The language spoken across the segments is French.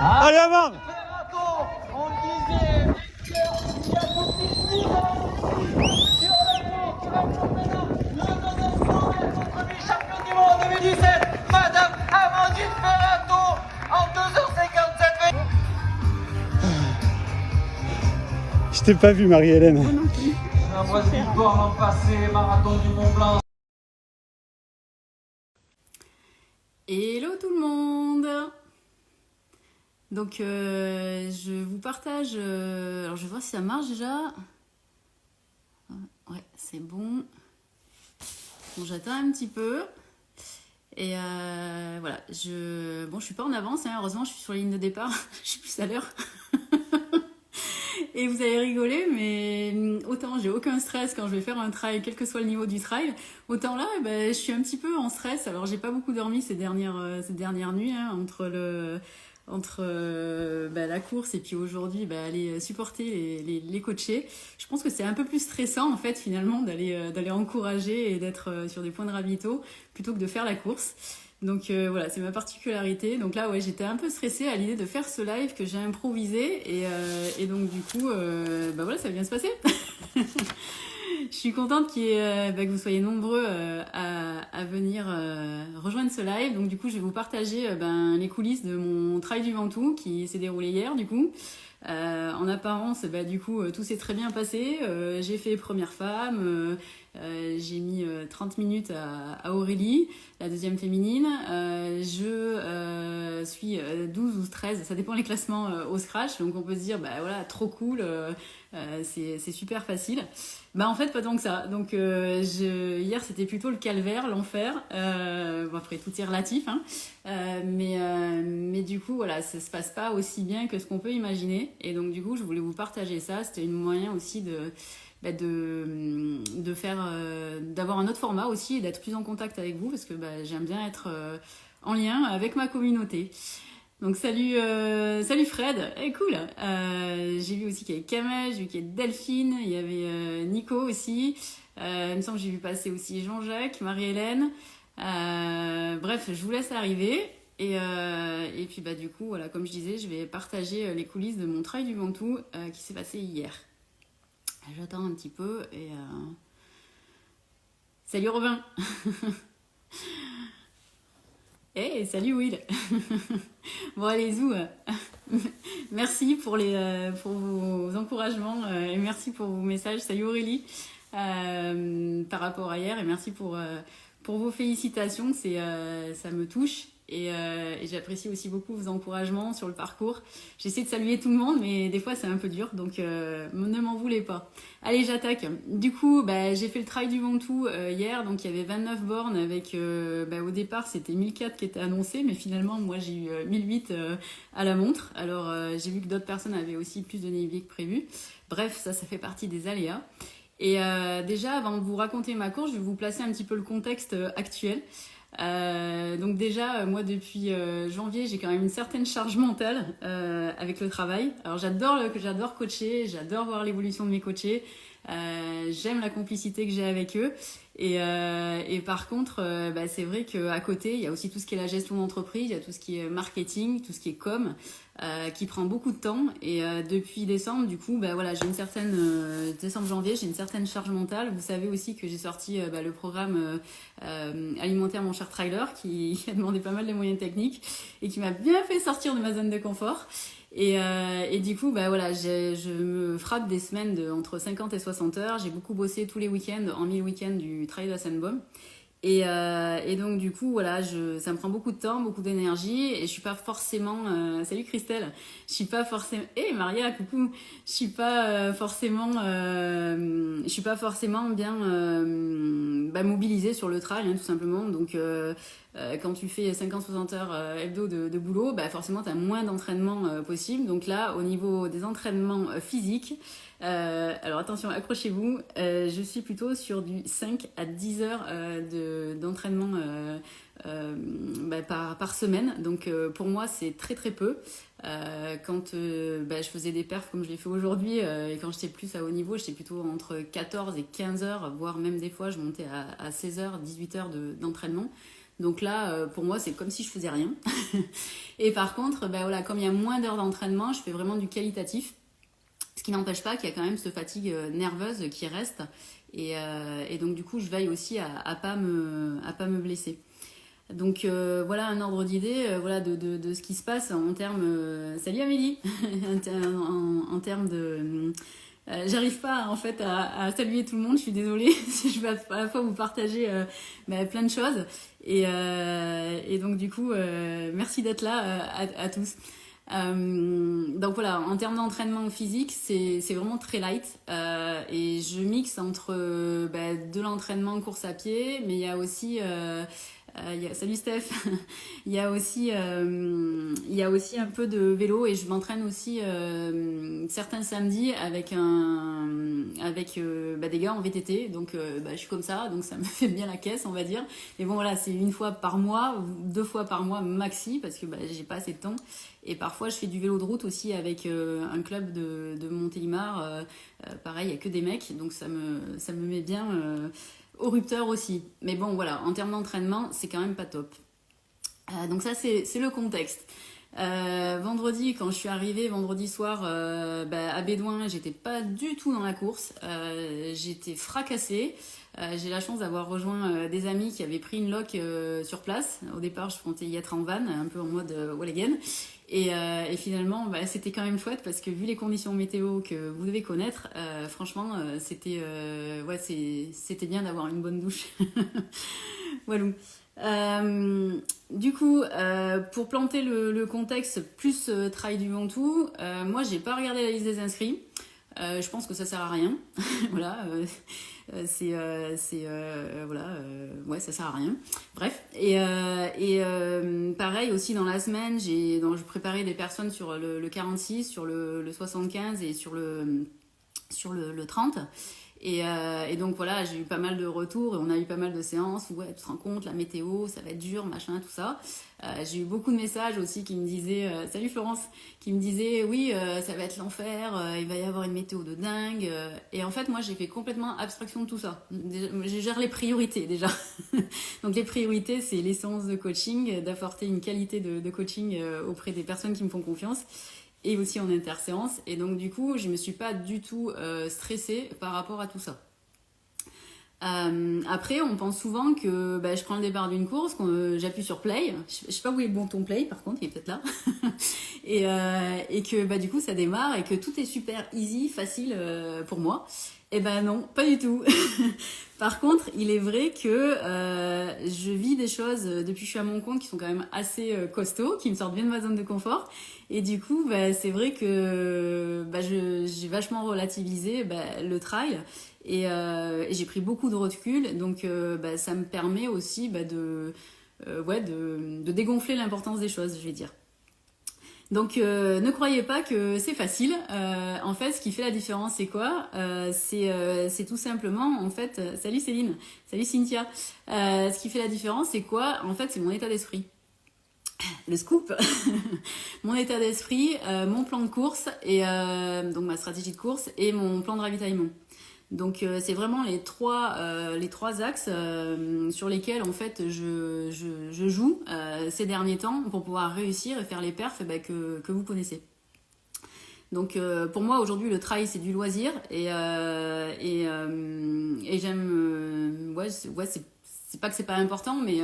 Allez, avant! On le disait, il y a tout qui suit sur le championnat, le deuxième contre vice-championne du monde 2017, Madame Amandine Ferrato, en 2h57. Je t'ai pas vu, Marie-Hélène. La victoire l'an passé, marathon du Mont Blanc. Hello tout le monde! Donc je vous partage, alors je vais voir si ça marche déjà. Ouais, c'est bon. Bon, j'attends un petit peu. Et voilà, je suis pas en avance, hein, heureusement je suis sur la ligne de départ, je suis plus à l'heure. Et vous allez rigoler, mais autant j'ai aucun stress quand je vais faire un trail, quel que soit le niveau du trail, autant là, je suis un petit peu en stress. Alors j'ai pas beaucoup dormi ces dernières nuits, hein, entre la course et puis aujourd'hui aller supporter les coachés. Je pense que c'est un peu plus stressant en fait finalement d'aller encourager et d'être sur des points de ravito plutôt que de faire la course. Donc voilà, c'est ma particularité. Donc là, ouais, j'étais un peu stressée à l'idée de faire ce live que j'ai improvisé et donc du coup, voilà, ça vient se passer. Je suis contente que vous soyez nombreux à venir rejoindre ce live. Donc du coup, je vais vous partager les coulisses de mon trail du Ventoux qui s'est déroulé hier du coup. En apparence, du coup, tout s'est très bien passé. J'ai fait première femme, j'ai mis 30 minutes à Aurélie, la deuxième féminine. Je suis 12 ou 13, ça dépend les classements au scratch. Donc on peut se dire, voilà, trop cool, c'est super facile. En fait, pas tant que ça. Donc hier, c'était plutôt le calvaire, l'enfer. Après, tout est relatif, hein. Mais du coup, voilà, ça se passe pas aussi bien que ce qu'on peut imaginer. Et donc, du coup, je voulais vous partager ça. C'était un moyen aussi de faire, d'avoir un autre format aussi et d'être plus en contact avec vous parce que j'aime bien être en lien avec ma communauté. Donc salut Fred, cool. J'ai vu aussi qu'il y avait Kamel, j'ai vu qu'il y avait Delphine, il y avait Nico aussi. Il me semble que j'ai vu passer aussi Jean-Jacques, Marie-Hélène. Bref, je vous laisse arriver. Et puis du coup, voilà, comme je disais, je vais partager les coulisses de mon trail du Ventoux qui s'est passé hier. J'attends un petit peu et salut Robin. Salut Will. Bon allez zou. Merci pour vos encouragements et merci pour vos messages. Salut Aurélie par rapport à hier et merci pour vos félicitations. Ça me touche. Et j'apprécie aussi beaucoup vos encouragements sur le parcours. J'essaie de saluer tout le monde, mais des fois c'est un peu dur, donc ne m'en voulez pas. Allez, j'attaque. Du coup, j'ai fait le trail du Ventoux hier, donc il y avait 29 bornes avec, au départ c'était 1004 qui était annoncé, mais finalement moi j'ai eu 1008 à la montre. Alors j'ai vu que d'autres personnes avaient aussi plus de dénivelé que prévu. Bref, ça fait partie des aléas. Et déjà, avant de vous raconter ma course, je vais vous placer un petit peu le contexte actuel. Donc déjà moi depuis janvier j'ai quand même une certaine charge mentale avec le travail. Alors j'adore coacher, j'adore voir l'évolution de mes coachés, j'aime la complicité que j'ai avec eux et par contre c'est vrai qu'à côté il y a aussi tout ce qui est la gestion d'entreprise, il y a tout ce qui est marketing, tout ce qui est com qui prend beaucoup de temps et depuis décembre du coup voilà j'ai une certaine décembre-janvier j'ai une certaine charge mentale. Vous savez aussi que j'ai sorti le programme alimentaire mon cher trailer qui a demandé pas mal de moyens techniques et qui m'a bien fait sortir de ma zone de confort et du coup voilà je me frappe des semaines de entre 50 et 60 heures. J'ai beaucoup bossé tous les week-ends en mi-week-end du trail de Assenbaum. Et donc du coup voilà ça me prend beaucoup de temps, beaucoup d'énergie et je suis pas forcément salut Christelle, je suis pas forcément Maria coucou, je suis pas forcément bien mobilisée sur le trail hein, tout simplement. Donc quand tu fais 50-60 heures hebdo de boulot, forcément tu as moins d'entraînement possible. Donc là au niveau des entraînements physiques, alors attention, accrochez-vous, je suis plutôt sur du 5 à 10 heures d'entraînement par semaine. Donc pour moi c'est très très peu. Quand je faisais des perfs comme je l'ai fait aujourd'hui et quand j'étais plus à haut niveau, j'étais plutôt entre 14 et 15 heures, voire même des fois je montais à 16 heures, 18 heures d'entraînement. Donc là, pour moi, c'est comme si je faisais rien. Et par contre, ben voilà, comme il y a moins d'heures d'entraînement, je fais vraiment du qualitatif. Ce qui n'empêche pas qu'il y a quand même cette fatigue nerveuse qui reste. Et donc du coup, je veille aussi à pas me blesser. Donc voilà un ordre d'idée voilà de ce qui se passe en termes... salut Amélie en termes de... j'arrive pas en fait à saluer tout le monde, je suis désolée. Je vais à la fois vous partager plein de choses. Et donc du coup, merci d'être là à tous. Donc voilà, en termes d'entraînement physique, c'est vraiment très light et je mixe entre de l'entraînement course à pied, mais il y a aussi salut Steph, il y a aussi un peu de vélo et je m'entraîne aussi certains samedis avec des gars en VTT, donc je suis comme ça, donc ça me fait bien la caisse on va dire. Mais bon voilà, c'est 1 fois par mois, 2 fois par mois maxi parce que j'ai pas assez de temps. Et parfois je fais du vélo de route aussi avec un club de Montélimar, pareil il y a que des mecs, donc ça me met bien au rupteur aussi. Mais bon voilà, en termes d'entraînement c'est quand même pas top. Donc ça c'est le contexte. Vendredi, quand je suis arrivée vendredi soir à Bédouin, j'étais pas du tout dans la course, j'étais fracassée. J'ai la chance d'avoir rejoint des amis qui avaient pris une loc sur place. Au départ, je comptais y être en van, un peu en mode Walligan. Et finalement, c'était quand même chouette parce que vu les conditions météo que vous devez connaître, franchement, c'était bien d'avoir une bonne douche. Voilà. Du coup, pour planter le contexte plus Trail du Ventoux, moi j'ai pas regardé la liste des inscrits. Je pense que ça sert à rien. Voilà, ouais, ça sert à rien. Bref, et pareil aussi dans la semaine, je préparais des personnes sur le 46, sur le 75 et sur le 30. Et donc voilà, j'ai eu pas mal de retours et on a eu pas mal de séances où ouais, tu te rends compte, la météo, ça va être dur, machin, tout ça. J'ai eu beaucoup de messages aussi qui me disaient, salut Florence, qui me disaient oui, ça va être l'enfer, il va y avoir une météo de dingue. Et en fait, moi, j'ai fait complètement abstraction de tout ça. Je gère les priorités déjà. Donc les priorités, c'est les séances de coaching, d'apporter une qualité de coaching auprès des personnes qui me font confiance. Et aussi en interséance. Et donc du coup, je me suis pas du tout stressée par rapport à tout ça. Après, on pense souvent que je prends le départ d'une course, que j'appuie sur play. Je sais pas où est le bouton play, par contre, il est peut-être là. et que du coup, ça démarre et que tout est super easy, facile pour moi. Eh ben non, pas du tout. Par contre, il est vrai que je vis des choses depuis que je suis à mon compte qui sont quand même assez costauds, qui me sortent bien de ma zone de confort. Et du coup, c'est vrai que j'ai vachement relativisé le trail et j'ai pris beaucoup de recul. Donc, ça me permet aussi de dégonfler l'importance des choses, je vais dire. Donc ne croyez pas que c'est facile. En fait, ce qui fait la différence, c'est quoi c'est tout simplement, en fait, salut Céline, salut Cynthia. Ce qui fait la différence, c'est quoi? En fait, c'est mon état d'esprit. Le scoop. Mon état d'esprit, mon plan de course et donc ma stratégie de course et mon plan de ravitaillement. Donc c'est vraiment les trois axes sur lesquels en fait je joue ces derniers temps pour pouvoir réussir et faire les perfs que vous connaissez. Donc pour moi aujourd'hui le trail c'est du loisir et j'aime c'est pas que c'est pas important mais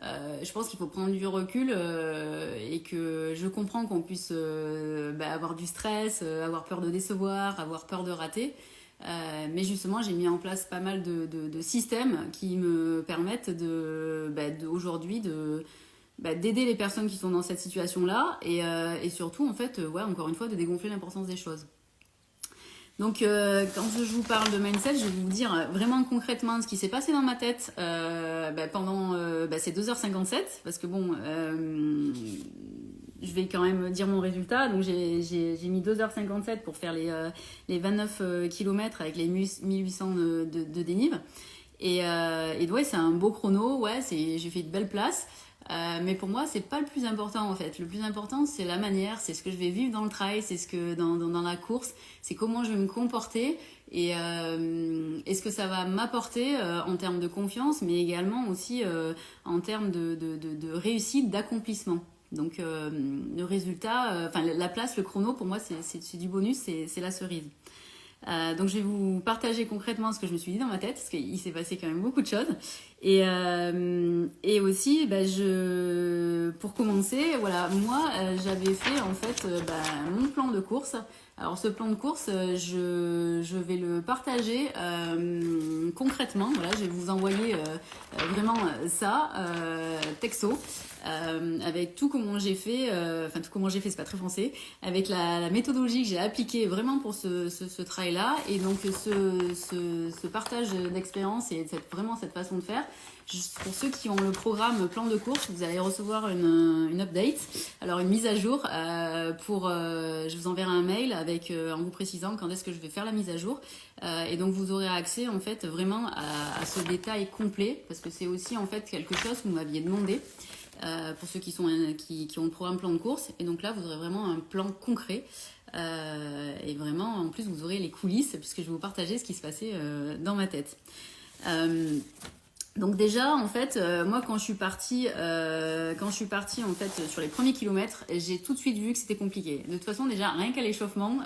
je pense qu'il faut prendre du recul et que je comprends qu'on puisse avoir du stress, avoir peur de décevoir, avoir peur de rater. Mais justement, j'ai mis en place pas mal de systèmes qui me permettent aujourd'hui d'aider les personnes qui sont dans cette situation-là et surtout, en fait, encore une fois, de dégonfler l'importance des choses. Donc, quand je vous parle de mindset, je vais vous dire vraiment concrètement ce qui s'est passé dans ma tête pendant ces 2h57, parce que bon... je vais quand même dire mon résultat. Donc j'ai mis 2h57 pour faire les 29 km avec les 1800 de dénive. Et ouais, c'est un beau chrono. Ouais, j'ai fait de belles places. Mais pour moi, c'est pas le plus important en fait. Le plus important, c'est la manière, c'est ce que je vais vivre dans le trail, c'est ce que dans la course, c'est comment je vais me comporter et ce que ça va m'apporter en termes de confiance, mais également aussi en termes de réussite, d'accomplissement. Donc le résultat, enfin la place, le chrono, pour moi, c'est du bonus, c'est la cerise. Donc je vais vous partager concrètement ce que je me suis dit dans ma tête, parce qu'il s'est passé quand même beaucoup de choses. Et aussi, pour commencer, voilà, moi j'avais fait en fait mon plan de course. Alors ce plan de course, je vais le partager concrètement. Voilà, je vais vous envoyer vraiment ça texto. Avec tout comment j'ai fait, tout comment j'ai fait, c'est pas très français, avec la méthodologie que j'ai appliquée vraiment pour ce travail-là, et donc ce partage d'expérience et vraiment cette façon de faire. Juste pour ceux qui ont le programme plan de course, vous allez recevoir une update, alors une mise à jour je vous enverrai un mail avec en vous précisant quand est-ce que je vais faire la mise à jour, et donc vous aurez accès en fait vraiment à ce détail complet, parce que c'est aussi en fait quelque chose que vous m'aviez demandé. Pour ceux qui ont le programme plan de course, et donc là vous aurez vraiment un plan concret, et vraiment en plus vous aurez les coulisses puisque je vais vous partager ce qui se passait dans ma tête. Donc déjà en fait moi quand je suis partie en fait sur les premiers kilomètres, j'ai tout de suite vu que c'était compliqué. De toute façon déjà rien qu'à l'échauffement,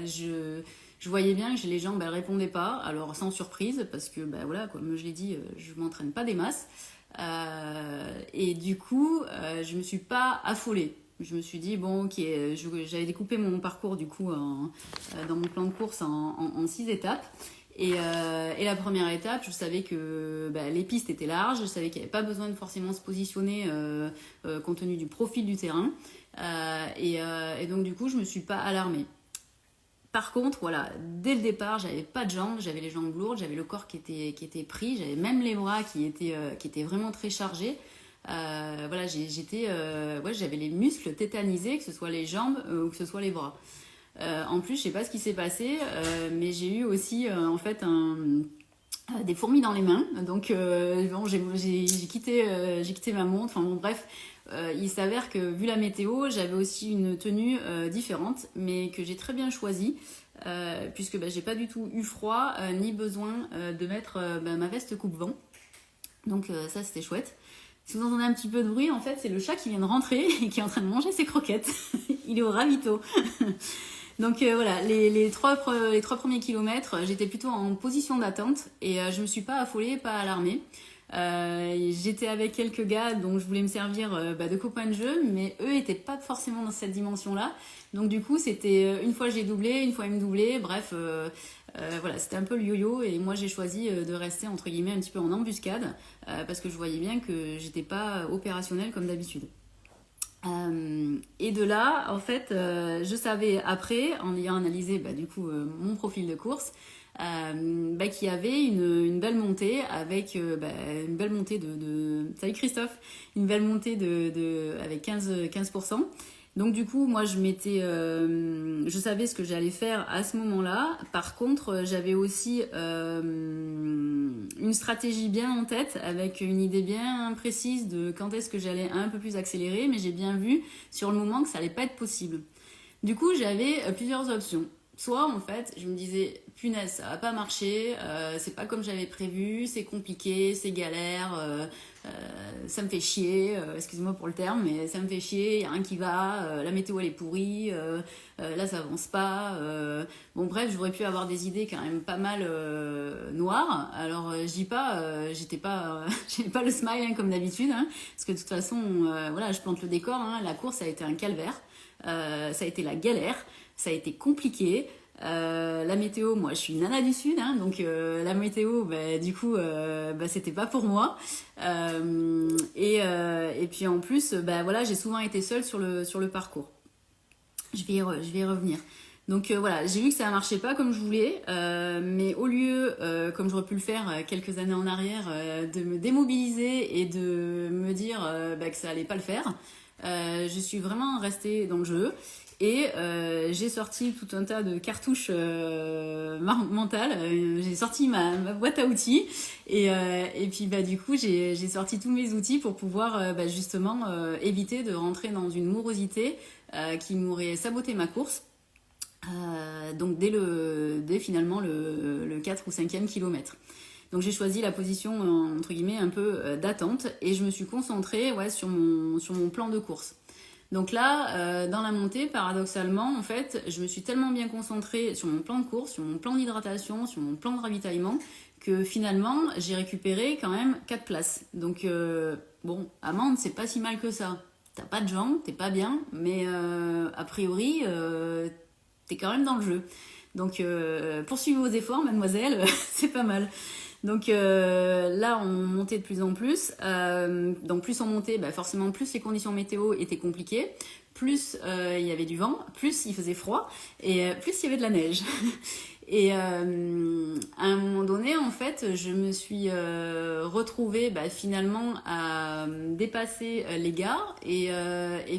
je voyais bien que les jambes répondaient pas, alors sans surprise parce que voilà, comme je l'ai dit, je m'entraîne pas des masses. Et du coup je me suis pas affolée. Je me suis dit bon ok, j'avais découpé mon parcours du coup dans mon plan de course en 6 étapes, et la première étape, je savais que les pistes étaient larges, je savais qu'il n'y avait pas besoin de forcément se positionner compte tenu du profil du terrain, et donc du coup je me suis pas alarmée. Par contre, voilà, dès le départ, j'avais pas de jambes, j'avais les jambes lourdes, j'avais le corps qui était pris, j'avais même les bras qui étaient vraiment très chargés. Voilà, j'avais les muscles tétanisés, que ce soit les jambes ou que ce soit les bras. En plus, je sais pas ce qui s'est passé, mais j'ai eu aussi en fait des fourmis dans les mains. Donc j'ai quitté ma montre. Enfin bon, bref. Il s'avère que vu la météo, j'avais aussi une tenue différente, mais que j'ai très bien choisie, puisque j'ai pas du tout eu froid, ni besoin de mettre ma veste coupe-vent. Donc ça c'était chouette. Si vous entendez un petit peu de bruit, en fait c'est le chat qui vient de rentrer et qui est en train de manger ses croquettes. Il est au ravito. Donc voilà, les trois premiers kilomètres, j'étais plutôt en position d'attente, et je me suis pas affolée, pas alarmée. J'étais avec quelques gars dont je voulais me servir de copains de jeu, mais eux étaient pas forcément dans cette dimension là, donc du coup c'était une fois j'ai doublé, une fois ils me doublaient, bref voilà, c'était un peu le yo-yo, et moi j'ai choisi de rester entre guillemets un petit peu en embuscade, parce que je voyais bien que j'étais pas opérationnelle comme d'habitude. Et de là en fait je savais après, en ayant analysé du coup mon profil de course, qu'il y avait une belle montée avec une belle montée de salut Christophe, une belle montée avec 15%. Donc du coup moi je savais ce que j'allais faire à ce moment-là. Par contre j'avais aussi une stratégie bien en tête, avec une idée bien précise de quand est-ce que j'allais un peu plus accélérer, mais j'ai bien vu sur le moment que ça allait pas être possible. Du coup j'avais plusieurs options. Soit en fait je me disais punaise ça va pas marcher, c'est pas comme j'avais prévu, c'est compliqué, c'est galère, ça me fait chier, excusez-moi pour le terme, mais ça me fait chier, y a rien qui va, la météo elle est pourrie, là ça avance pas, bon bref j'aurais pu avoir des idées quand même pas mal noires. Alors je dis pas j'avais pas le smile comme d'habitude, parce que de toute façon voilà, je plante le décor, la course a été un calvaire, ça a été la galère, ça a été compliqué. La météo, moi je suis une nana du sud, donc la météo du coup c'était pas pour moi, et puis en plus voilà, j'ai souvent été seule sur le parcours. Je vais y revenir. Donc voilà, j'ai vu que ça marchait pas comme je voulais, mais au lieu, comme j'aurais pu le faire quelques années en arrière, de me démobiliser et de me dire que ça allait pas le faire, je suis vraiment restée dans le jeu. Et j'ai sorti tout un tas de cartouches mentales, j'ai sorti ma boîte à outils, et puis du coup j'ai sorti tous mes outils pour pouvoir justement éviter de rentrer dans une morosité qui m'aurait saboté ma course. Donc dès finalement le 4 ou 5e kilomètre. Donc j'ai choisi la position entre guillemets un peu d'attente et je me suis concentrée sur mon plan de course. Donc là, dans la montée, paradoxalement, en fait, je me suis tellement bien concentrée sur mon plan de course, sur mon plan d'hydratation, sur mon plan de ravitaillement, que finalement, j'ai récupéré quand même 4 places. Donc bon, à Mende, c'est pas si mal que ça. T'as pas de jambes, t'es pas bien, mais a priori, t'es quand même dans le jeu. Donc poursuivez vos efforts, mademoiselle, c'est pas mal. Donc là, on montait de plus en plus. Donc plus on montait, forcément plus les conditions météo étaient compliquées, plus il y avait du vent, plus il faisait froid et plus il y avait de la neige. Et à un moment donné, en fait, je me suis retrouvée finalement à dépasser les gars et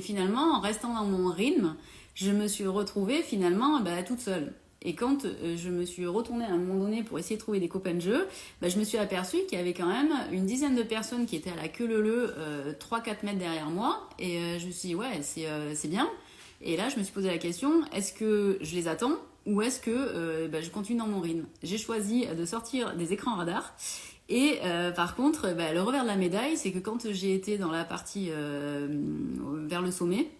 finalement, en restant dans mon rythme, je me suis retrouvée finalement toute seule. Et quand je me suis retournée à un moment donné pour essayer de trouver des copains de jeu, je me suis aperçue qu'il y avait quand même une dizaine de personnes qui étaient à la queue leu 3-4 mètres derrière moi. Et je me suis dit, ouais, c'est bien. Et là, je me suis posé la question, est-ce que je les attends ou est-ce que je continue dans mon rythme? J'ai choisi de sortir des écrans radars. Et par contre, le revers de la médaille, c'est que quand j'ai été dans la partie vers le sommet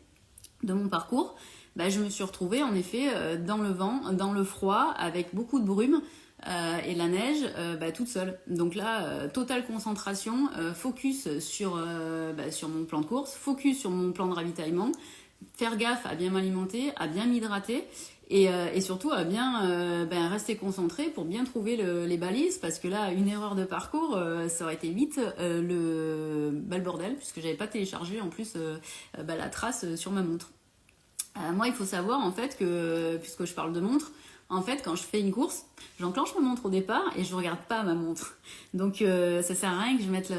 de mon parcours, je me suis retrouvée en effet dans le vent, dans le froid, avec beaucoup de brume et la neige, toute seule. Donc là, totale concentration, focus sur mon plan de course, focus sur mon plan de ravitaillement, faire gaffe à bien m'alimenter, à bien m'hydrater et surtout à bien rester concentré pour bien trouver les balises, parce que là, une erreur de parcours, ça aurait été vite le bordel, puisque j'avais pas téléchargé en plus la trace sur ma montre. Moi, il faut savoir en fait que, puisque je parle de montre, en fait, quand je fais une course, j'enclenche ma montre au départ et je ne regarde pas ma montre. Donc, ça sert à rien que je mette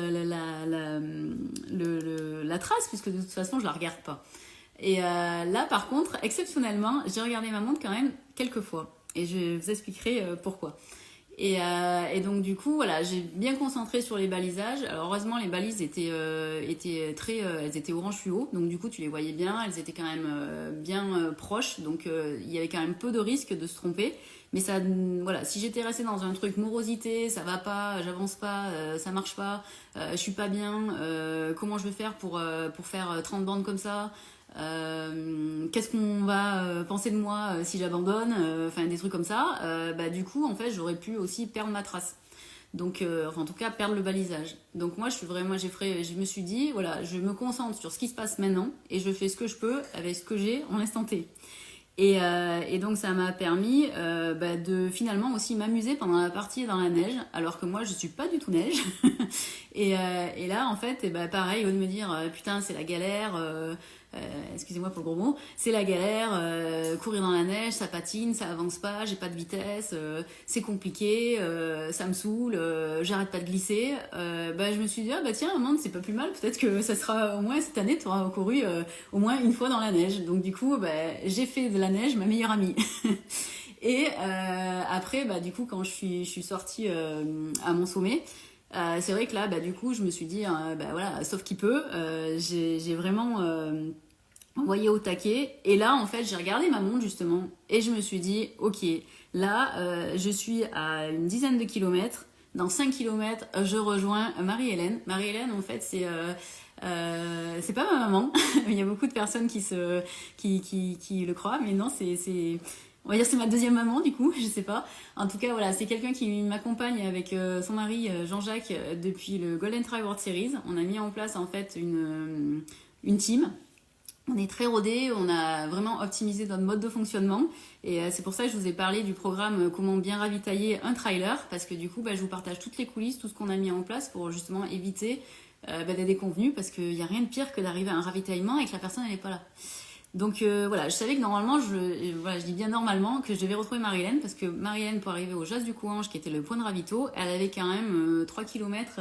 la trace, puisque de toute façon, je la regarde pas. Et là, par contre, exceptionnellement, j'ai regardé ma montre quand même quelques fois. Et je vous expliquerai pourquoi. Et donc du coup, voilà, j'ai bien concentré sur les balisages. Alors heureusement, les balises étaient elles étaient orange fluo, donc du coup tu les voyais bien, elles étaient quand même bien proches, donc il y avait quand même peu de risque de se tromper. Mais ça, voilà, si j'étais restée dans un truc morosité, ça va pas, j'avance pas, ça marche pas, je suis pas bien, comment je vais faire pour faire 30 bandes comme ça? Qu'est-ce qu'on va penser de moi si j'abandonne, enfin des trucs comme ça, du coup en fait j'aurais pu aussi perdre ma trace, donc en tout cas perdre le balisage. Donc moi je me suis dit voilà, je me concentre sur ce qui se passe maintenant et je fais ce que je peux avec ce que j'ai en l'instant T. Et donc ça m'a permis de finalement aussi m'amuser pendant la partie dans la neige, alors que moi je suis pas du tout neige. et là en fait pareil, au lieu de me dire putain c'est la galère, excusez-moi pour le gros mot, c'est la galère, courir dans la neige, ça patine, ça avance pas, j'ai pas de vitesse, c'est compliqué, ça me saoule, j'arrête pas de glisser, je me suis dit tiens Amande, c'est pas plus mal, peut-être que ça sera au moins cette année tu auras couru au moins une fois dans la neige. Donc du coup j'ai fait de la neige ma meilleure amie. Et après du coup quand je suis sortie à mon sommet, c'est vrai que là du coup je me suis dit voilà, sauf qui peut, j'ai vraiment envoyé au taquet. Et là en fait j'ai regardé ma montre justement et je me suis dit ok, là je suis à une dizaine de kilomètres, dans 5 kilomètres je rejoins Marie-Hélène. Marie-Hélène en fait c'est pas ma maman. Il y a beaucoup de personnes qui le croient, mais non, on va dire c'est ma deuxième maman du coup, je sais pas. En tout cas voilà, c'est quelqu'un qui m'accompagne avec son mari Jean-Jacques depuis le Golden Trail World Series. On a mis en place en fait une team. On est très rodés, on a vraiment optimisé notre mode de fonctionnement et c'est pour ça que je vous ai parlé du programme Comment bien ravitailler un trailer, parce que du coup je vous partage toutes les coulisses, tout ce qu'on a mis en place pour justement éviter des déconvenus, parce qu'il n'y a rien de pire que d'arriver à un ravitaillement et que la personne elle n'est pas là. Donc voilà, je savais que normalement, je dis bien normalement, que je devais retrouver Marie-Hélène, parce que Marie-Hélène, pour arriver au Jas du Couange, qui était le point de ravito, elle avait quand même 3 km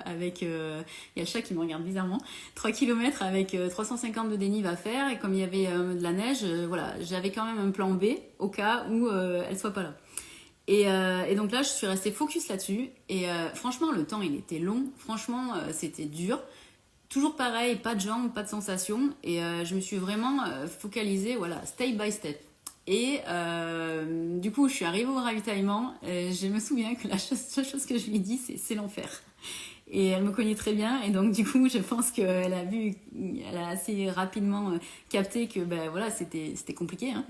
avec... Il y a le chat qui me regarde bizarrement. 3 km avec 350 de dénive à faire, et comme il y avait de la neige, voilà, j'avais quand même un plan B au cas où elle soit pas là. Et donc là, je suis restée focus là-dessus, et franchement, le temps, il était long, franchement, c'était dur. Toujours pareil, pas de jambes, pas de sensations, et je me suis vraiment focalisée, voilà, step by step. Et du coup, je suis arrivée au ravitaillement. Je me souviens que la seule chose que je lui ai dit, c'est l'enfer. Et elle me connaît très bien. Et donc, du coup, je pense qu'elle elle a assez rapidement capté que ben, voilà, c'était compliqué. Hein.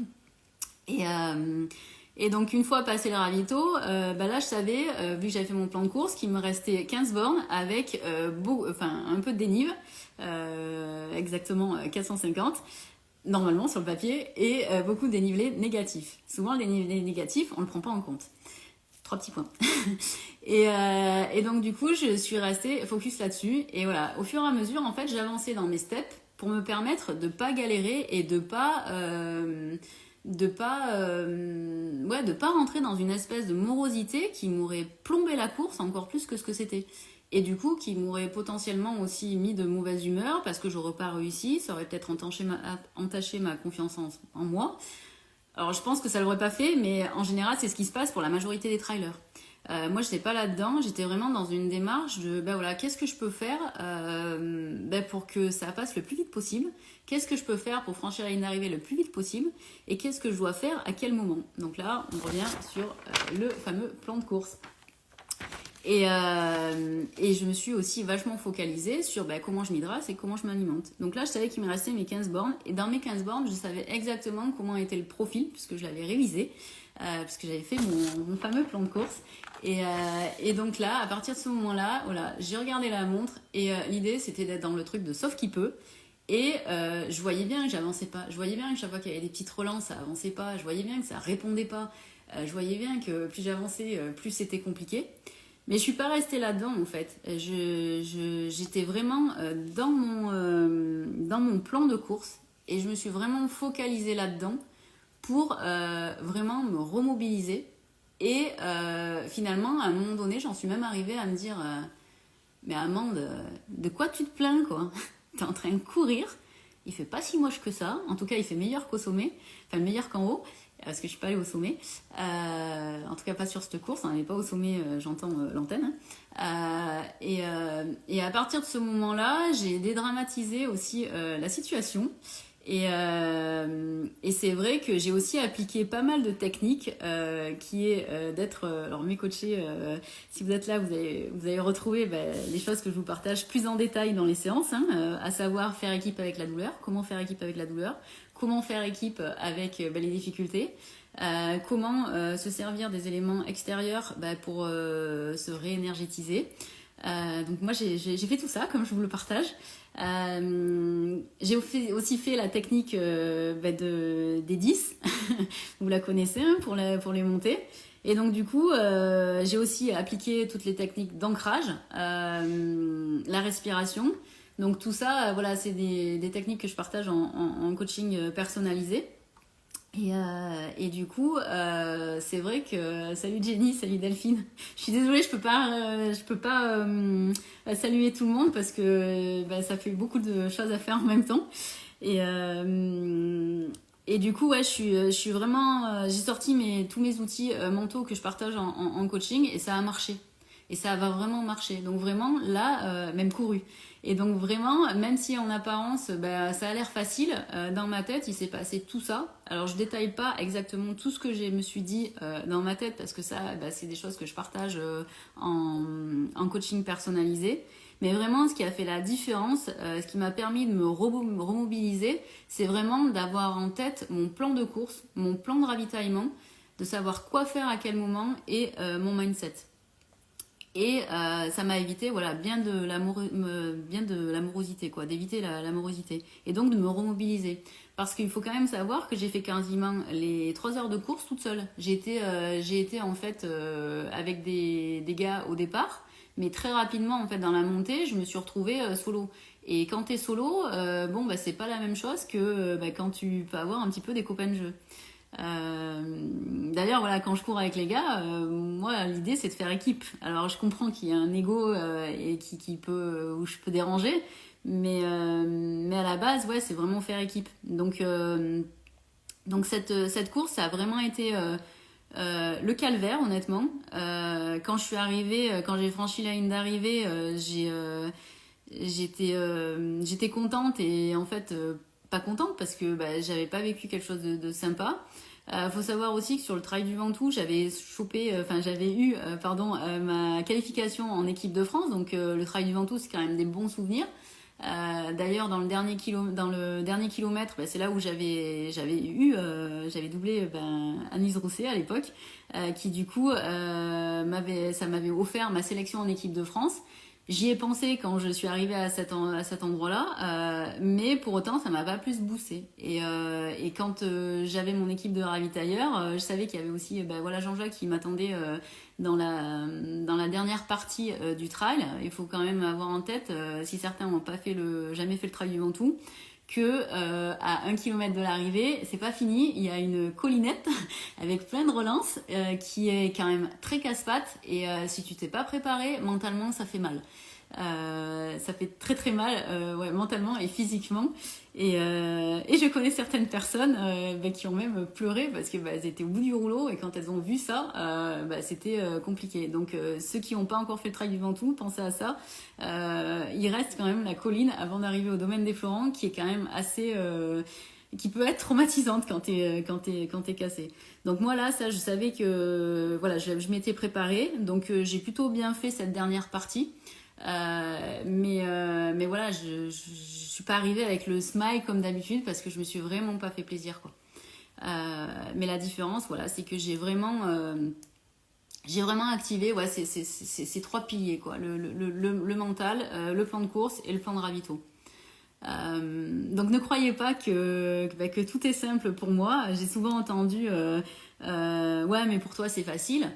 Et donc, une fois passé le ravito, ben là, je savais, vu que j'avais fait mon plan de course, qu'il me restait 15 bornes avec un peu de dénive, exactement 450. Normalement sur le papier, et beaucoup de dénivelé négatif. Souvent, le dénivelé négatif, on ne le prend pas en compte. 3 petits points. et donc, du coup, je suis restée focus là-dessus. Et voilà, au fur et à mesure, en fait, j'avançais dans mes steps pour me permettre de pas galérer et de pas rentrer dans une espèce de morosité qui m'aurait plombé la course encore plus que ce que c'était. Et du coup, qui m'aurait potentiellement aussi mis de mauvaise humeur parce que j'aurais pas réussi, ça aurait peut-être entaché ma confiance en moi. Alors, je pense que ça l'aurait pas fait, mais en général, c'est ce qui se passe pour la majorité des trailers. Moi, je n'étais pas là-dedans, j'étais vraiment dans une démarche de, voilà, qu'est-ce que je peux faire pour que ça passe le plus vite possible? Qu'est-ce que je peux faire pour franchir la ligne d'arrivée le plus vite possible? Et qu'est-ce que je dois faire à quel moment? Donc là, on revient sur le fameux plan de course. Et je me suis aussi vachement focalisée sur comment je m'hydrate et comment je m'alimente. Donc là, je savais qu'il me restait mes 15 bornes. Et dans mes 15 bornes, je savais exactement comment était le profil, puisque je l'avais révisé, puisque j'avais fait mon fameux plan de course. Et donc là, à partir de ce moment-là, voilà, j'ai regardé la montre. Et l'idée, c'était d'être dans le truc de sauf qui peut. Et je voyais bien que j'avançais pas. Je voyais bien que chaque fois qu'il y avait des petites relances, ça avançait pas. Je voyais bien que ça répondait pas. Je voyais bien que plus j'avançais, plus c'était compliqué. Mais je suis pas restée là-dedans en fait. J'étais vraiment dans mon plan de course et je me suis vraiment focalisée là-dedans pour vraiment me remobiliser. Et finalement, à un moment donné, j'en suis même arrivée à me dire mais Amande, de quoi tu te plains quoi? T'es en train de courir, il fait pas si moche que ça. En tout cas, il fait meilleur qu'au sommet, enfin meilleur qu'en haut. Parce que je suis pas allée au sommet, en tout cas pas sur cette course, on n'est pas au sommet, j'entends l'antenne. Et à partir de ce moment-là, j'ai dédramatisé aussi la situation. Et c'est vrai que j'ai aussi appliqué pas mal de techniques qui est d'être... alors mes coachés, si vous êtes là, vous allez retrouver les choses que je vous partage plus en détail dans les séances, à savoir faire équipe avec la douleur, comment faire équipe avec la douleur, comment faire équipe avec les difficultés, comment se servir des éléments extérieurs pour se réénergétiser. Donc moi j'ai fait tout ça comme je vous le partage. J'ai aussi fait la technique des 10, vous la connaissez pour les montées. Et donc du coup j'ai aussi appliqué toutes les techniques d'ancrage, la respiration. Donc tout ça, voilà, c'est des techniques que je partage en coaching personnalisé. Et du coup, c'est vrai que salut Jenny, salut Delphine. Je suis désolée, je peux pas saluer tout le monde parce que ça fait beaucoup de choses à faire en même temps. Et du coup, ouais, je suis vraiment, j'ai sorti tous mes outils mentaux que je partage en coaching et ça a marché. Et ça va vraiment marcher. Donc vraiment, là, même couru. Et donc vraiment, même si en apparence, ça a l'air facile, dans ma tête, il s'est passé tout ça. Alors je détaille pas exactement tout ce que je me suis dit dans ma tête, parce que ça, c'est des choses que je partage en coaching personnalisé. Mais vraiment, ce qui a fait la différence, ce qui m'a permis de me remobiliser, c'est vraiment d'avoir en tête mon plan de course, mon plan de ravitaillement, de savoir quoi faire à quel moment et mon mindset. Et ça m'a évité bien de l'amorosité, quoi, d'éviter la morosité. Et donc de me remobiliser. Parce qu'il faut quand même savoir que j'ai fait quasiment les 3 heures de course toute seule. J'ai été en fait avec des gars au départ, mais très rapidement en fait dans la montée, je me suis retrouvée solo. Et quand t'es solo, c'est pas la même chose que quand tu peux avoir un petit peu des copains de jeu. D'ailleurs voilà, quand je cours avec les gars, moi l'idée c'est de faire équipe. Alors je comprends qu'il y a un ego et qui peut où je peux déranger, mais à la base ouais, c'est vraiment faire équipe. Donc cette course ça a vraiment été le calvaire honnêtement. Quand je suis arrivée, quand j'ai franchi la ligne d'arrivée, j'étais contente et en fait pas contente parce que bah, j'avais pas vécu quelque chose de sympa. Faut savoir aussi que sur le Trail du Ventoux, j'avais eu ma qualification en équipe de France. Donc le Trail du Ventoux, c'est quand même des bons souvenirs. D'ailleurs, dans le dernier kilomètre, bah, c'est là où j'avais doublé Anise Rousset à l'époque, qui du coup ça m'avait offert ma sélection en équipe de France. J'y ai pensé quand je suis arrivée à cet endroit-là, mais pour autant, ça m'a pas plus boosté. Et quand j'avais mon équipe de ravitailleurs, je savais qu'il y avait aussi Jean-Jacques qui m'attendait dans la dernière partie du trail. Il faut quand même avoir en tête, si certains n'ont pas jamais fait le trail du Ventoux, que à 1 kilomètre de l'arrivée, c'est pas fini, il y a une collinette avec plein de relances qui est quand même très casse-pattes et si tu t'es pas préparé, mentalement ça fait mal. Ça fait très très mal mentalement et physiquement et je connais certaines personnes qui ont même pleuré parce que elles étaient au bout du rouleau et quand elles ont vu ça c'était compliqué. Donc ceux qui n'ont pas encore fait le trail du Ventoux, pensez à ça. Il reste quand même la colline avant d'arriver au domaine des Florents qui est quand même assez qui peut être traumatisante quand t'es cassé. Donc moi là, ça je savais que je m'étais préparée, donc j'ai plutôt bien fait cette dernière partie. Mais voilà, je suis pas arrivée avec le smile comme d'habitude parce que je me suis vraiment pas fait plaisir quoi. Mais la différence, voilà, c'est que j'ai vraiment activé ces 3 piliers quoi, le mental, le plan de course et le plan de ravito. Donc ne croyez pas que tout est simple pour moi. J'ai souvent entendu ouais mais pour toi c'est facile.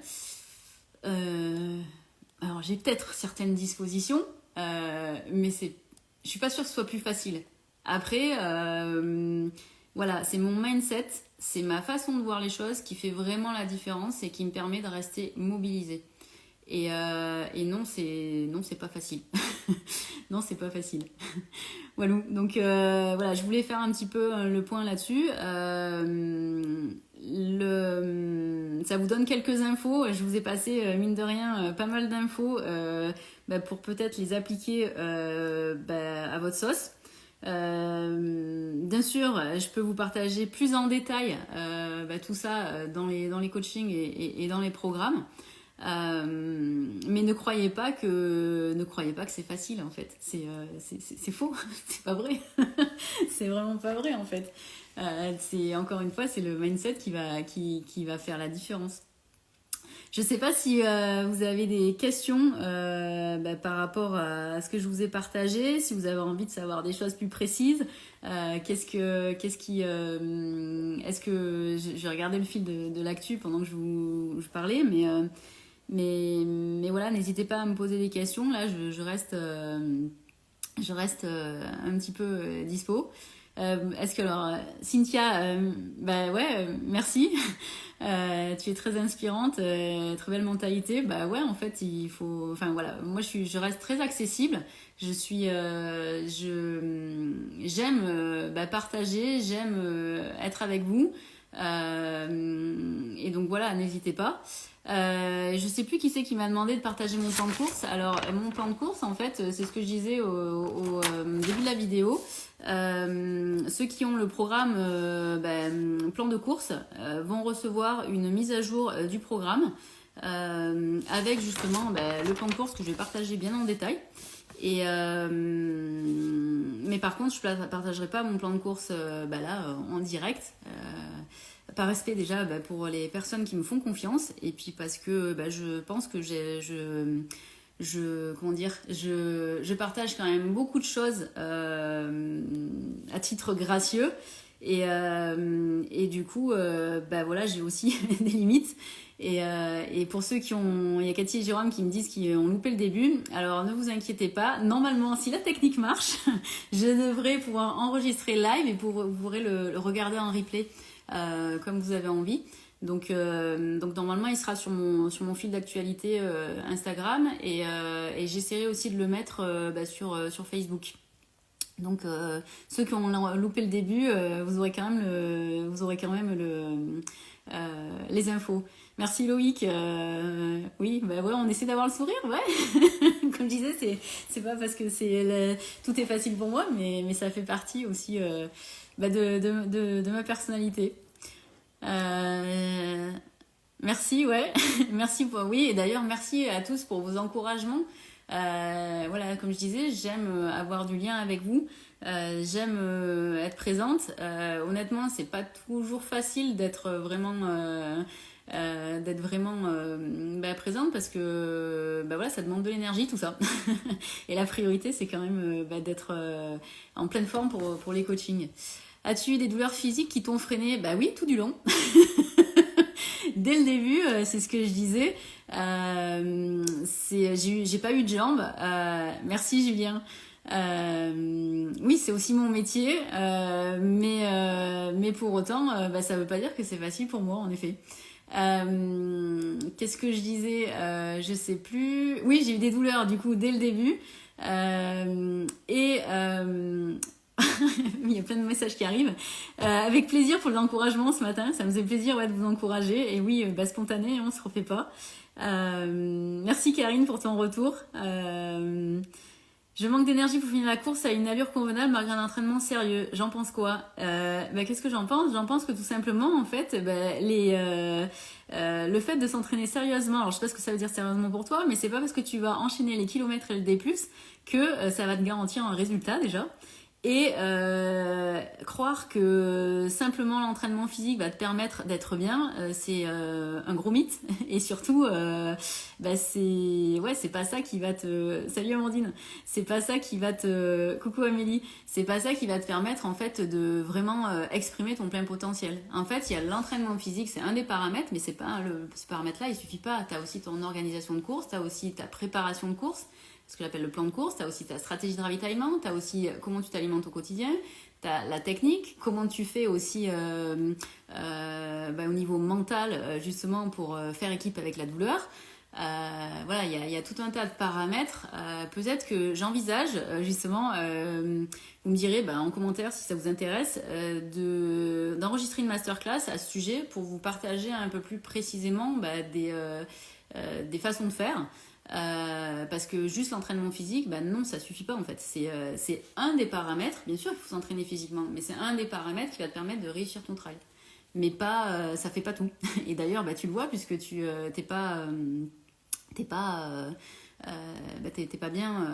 Alors j'ai peut-être certaines dispositions, mais je suis pas sûre que ce soit plus facile. Après, c'est mon mindset, c'est ma façon de voir les choses qui fait vraiment la différence et qui me permet de rester mobilisée. Et non, c'est pas facile. Non, c'est pas facile. Voilà. Donc je voulais faire un petit peu le point là-dessus. Ça vous donne quelques infos. Je vous ai passé, mine de rien, pas mal d'infos pour peut-être les appliquer à votre sauce. Bien sûr, je peux vous partager plus en détail tout ça dans les coachings et dans les programmes. Mais ne croyez pas que c'est facile en fait. C'est faux, c'est pas vrai. C'est vraiment pas vrai en fait. C'est encore une fois, c'est le mindset qui va faire la différence. Je sais pas si vous avez des questions par rapport à ce que je vous ai partagé, si vous avez envie de savoir des choses plus précises. Est-ce que j'ai regardé le fil de l'actu pendant que je parlais, mais voilà, n'hésitez pas à me poser des questions. Là, je reste un petit peu dispo. Est-ce que Cynthia, merci. Tu es très inspirante, très belle mentalité. En fait, il faut. Enfin voilà, moi je reste très accessible. J'aime partager, j'aime être avec vous. Et donc voilà, n'hésitez pas. Je sais plus qui c'est qui m'a demandé de partager mon plan de course. Alors mon plan de course en fait c'est ce que je disais au début de la vidéo. Ceux qui ont le programme plan de course vont recevoir une mise à jour du programme avec justement le plan de course que je vais partager bien en détail. Et mais par contre je ne partagerai pas mon plan de course en direct. Par respect déjà pour les personnes qui me font confiance et puis parce que je pense que je partage quand même beaucoup de choses à titre gracieux et du coup j'ai aussi des limites et pour ceux il y a Cathy et Jérôme qui me disent qu'ils ont loupé le début, alors ne vous inquiétez pas, normalement si la technique marche je devrais pouvoir enregistrer live et vous pourrez le regarder en replay comme vous avez envie. Donc normalement il sera sur mon fil d'actualité Instagram et j'essaierai aussi de le mettre sur Facebook. Donc ceux qui ont loupé le début, vous aurez quand même les infos. Merci Loïc. Oui, bah ouais, on essaie d'avoir le sourire, ouais. Comme je disais, c'est pas parce que tout est facile pour moi, mais ça fait partie aussi de ma personnalité. Merci, ouais. Merci pour oui, et d'ailleurs merci à tous pour vos encouragements. Voilà, comme je disais, j'aime avoir du lien avec vous. J'aime être présente. Honnêtement, c'est pas toujours facile d'être vraiment présente parce que voilà, ça demande de l'énergie tout ça. Et la priorité, c'est quand même d'être en pleine forme pour les coachings. As-tu eu des douleurs physiques qui t'ont freiné? Bah oui, tout du long. Dès le début, c'est ce que je disais. J'ai pas eu de jambes. Merci Julien. Oui, c'est aussi mon métier, mais pour autant, ça veut pas dire que c'est facile pour moi, en effet. Qu'est-ce que je disais? Je sais plus. Oui, j'ai eu des douleurs du coup dès le début. Il y a plein de messages qui arrivent. Avec plaisir pour l'encouragement ce matin. Ça me faisait plaisir de vous encourager. Et oui, spontané, on se refait pas. Merci Karine pour ton retour. Je manque d'énergie pour finir la course à une allure convenable malgré un entraînement sérieux. J'en pense quoi? Qu'est-ce que j'en pense? J'en pense que tout simplement, en fait, le fait de s'entraîner sérieusement, alors je sais pas ce que ça veut dire sérieusement pour toi, mais c'est pas parce que tu vas enchaîner les kilomètres et le D+, que ça va te garantir un résultat déjà. Et croire que simplement l'entraînement physique va te permettre d'être bien, c'est un gros mythe. Et surtout, c'est pas ça qui va te... Salut Amandine. C'est pas ça qui va te... Coucou Amélie. C'est pas ça qui va te permettre en fait de vraiment exprimer ton plein potentiel. En fait, il y a l'entraînement physique, c'est un des paramètres, mais ce paramètre-là, il suffit pas. T'as aussi ton organisation de course, t'as aussi ta préparation de course, ce que j'appelle le plan de course, tu as aussi ta stratégie de ravitaillement, tu as aussi comment tu t'alimentes au quotidien, tu as la technique, comment tu fais aussi au niveau mental justement pour faire équipe avec la douleur. Voilà, il y a tout un tas de paramètres. Peut-être que j'envisage justement, vous me direz en commentaire si ça vous intéresse, d'enregistrer une masterclass à ce sujet pour vous partager un peu plus précisément des façons de faire. Parce que juste l'entraînement physique, non, ça suffit pas en fait. C'est un des paramètres, bien sûr il faut s'entraîner physiquement, mais c'est un des paramètres qui va te permettre de réussir ton trail. Mais pas, ça fait pas tout. Et d'ailleurs, tu le vois puisque tu t'es pas bien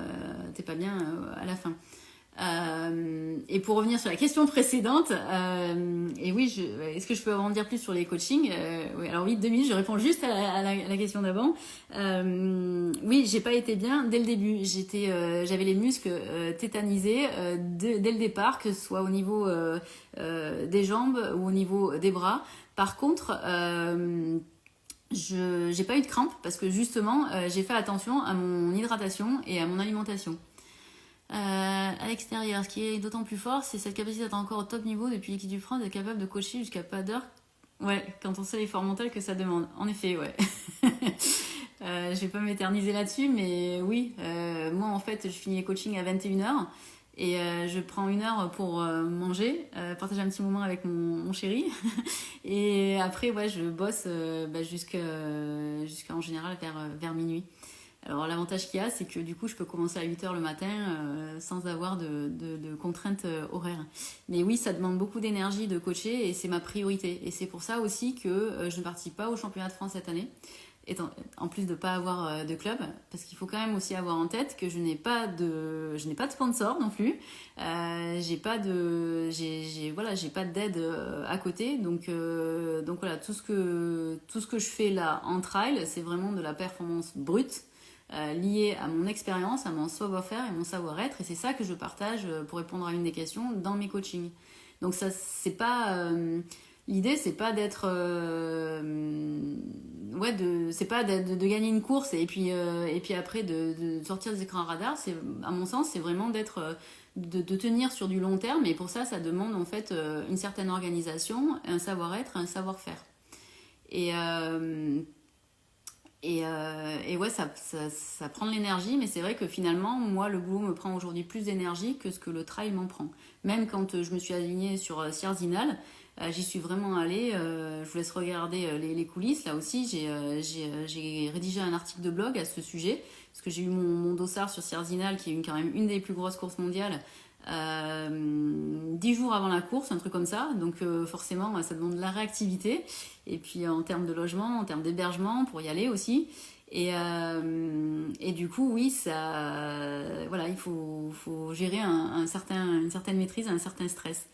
à la fin. Et pour revenir sur la question précédente, et oui, est-ce que je peux en dire plus sur les coachings? Oui, alors oui, 2 minutes, je réponds juste à la question d'avant. Oui, j'ai pas été bien dès le début. J'avais les muscles tétanisés dès le départ, que ce soit au niveau des jambes ou au niveau des bras. Par contre, j'ai pas eu de crampes parce que justement, j'ai fait attention à mon hydratation et à mon alimentation. À l'extérieur, ce qui est d'autant plus fort, c'est cette capacité d'être encore au top niveau depuis l'équipe du France, d'être capable de coacher jusqu'à pas d'heure. Ouais, quand on sait l'effort mental que ça demande. En effet, ouais. Je vais pas m'éterniser là-dessus, mais oui, moi en fait, je finis les coachings à 21h et je prends 1 heure pour manger, partager un petit moment avec mon chéri. Et après, ouais, je bosse jusqu'à en général vers minuit. Alors l'avantage qu'il y a, c'est que du coup, je peux commencer à 8h le matin sans avoir de contraintes horaires. Mais oui, ça demande beaucoup d'énergie de coacher et c'est ma priorité. Et c'est pour ça aussi que je ne participe pas au championnat de France cette année, en plus de ne pas avoir de club, parce qu'il faut quand même aussi avoir en tête que je n'ai pas de sponsor non plus. J'ai pas d'aide à côté. Donc voilà, tout ce que je fais là en trail, c'est vraiment de la performance brute. Lié à mon expérience, à mon savoir-faire et mon savoir-être, et c'est ça que je partage pour répondre à une des questions dans mes coachings. Donc ça, c'est pas l'idée, c'est pas d'être c'est pas de gagner une course et puis après de sortir des écrans radars. C'est, à mon sens, c'est vraiment d'être de tenir sur du long terme, et pour ça demande en fait une certaine organisation, un savoir-être, un savoir-faire. Et ouais, ça prend de l'énergie, mais c'est vrai que finalement, moi, le boulot me prend aujourd'hui plus d'énergie que ce que le trail m'en prend. Même quand je me suis alignée sur Sierzinal, j'y suis vraiment allée. Je vous laisse regarder les coulisses. Là aussi, j'ai rédigé un article de blog à ce sujet, parce que j'ai eu mon dossard sur Sierzinal, qui est quand même une des plus grosses courses mondiales, 10 jours avant la course, un truc comme ça. Donc forcément, ça demande de la réactivité. Et puis en termes de logement, en termes d'hébergement, pour y aller aussi. Et du coup, oui, voilà, il faut gérer une certaine maîtrise, un certain stress.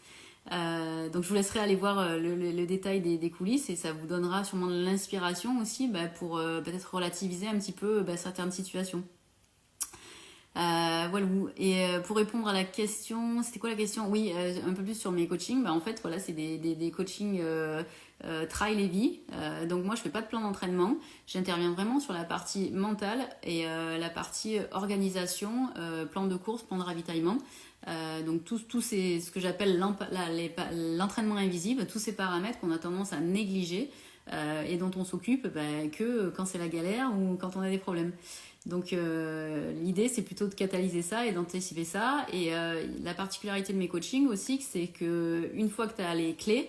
Donc je vous laisserai aller voir le détail des coulisses et ça vous donnera sûrement de l'inspiration aussi pour peut-être relativiser un petit peu certaines situations. Voilà. Et pour répondre à la question, c'était quoi la question? Oui, un peu plus sur mes coachings. En fait, voilà, c'est des coachings trail et vie. Donc moi, je fais pas de plan d'entraînement. J'interviens vraiment sur la partie mentale et la partie organisation, plan de course, plan de ravitaillement. Donc tout c'est ce que j'appelle l'entraînement invisible, tous ces paramètres qu'on a tendance à négliger et dont on s'occupe que quand c'est la galère ou quand on a des problèmes. Donc l'idée c'est plutôt de catalyser ça et d'anticiper ça. Et la particularité de mes coachings aussi, c'est que une fois que tu as les clés,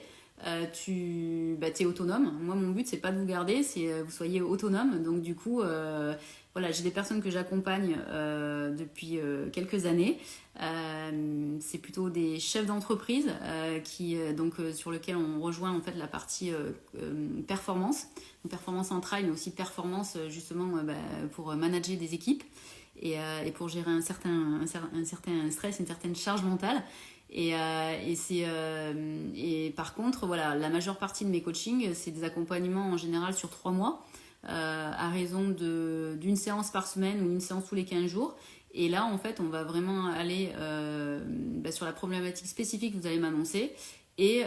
tu es autonome. Moi mon but c'est pas de vous garder, c'est que vous soyez autonome. Donc du coup voilà, j'ai des personnes que j'accompagne depuis quelques années. C'est plutôt des chefs d'entreprise sur lesquels on rejoint en fait la partie performance en trail, mais aussi performance justement pour manager des équipes et pour gérer un certain stress, une certaine charge mentale. Et par contre, voilà, la majeure partie de mes coachings, c'est des accompagnements en général sur 3 mois, à raison d'une séance par semaine ou une séance tous les 15 jours. Et là, en fait, on va vraiment aller sur la problématique spécifique que vous allez m'annoncer. Et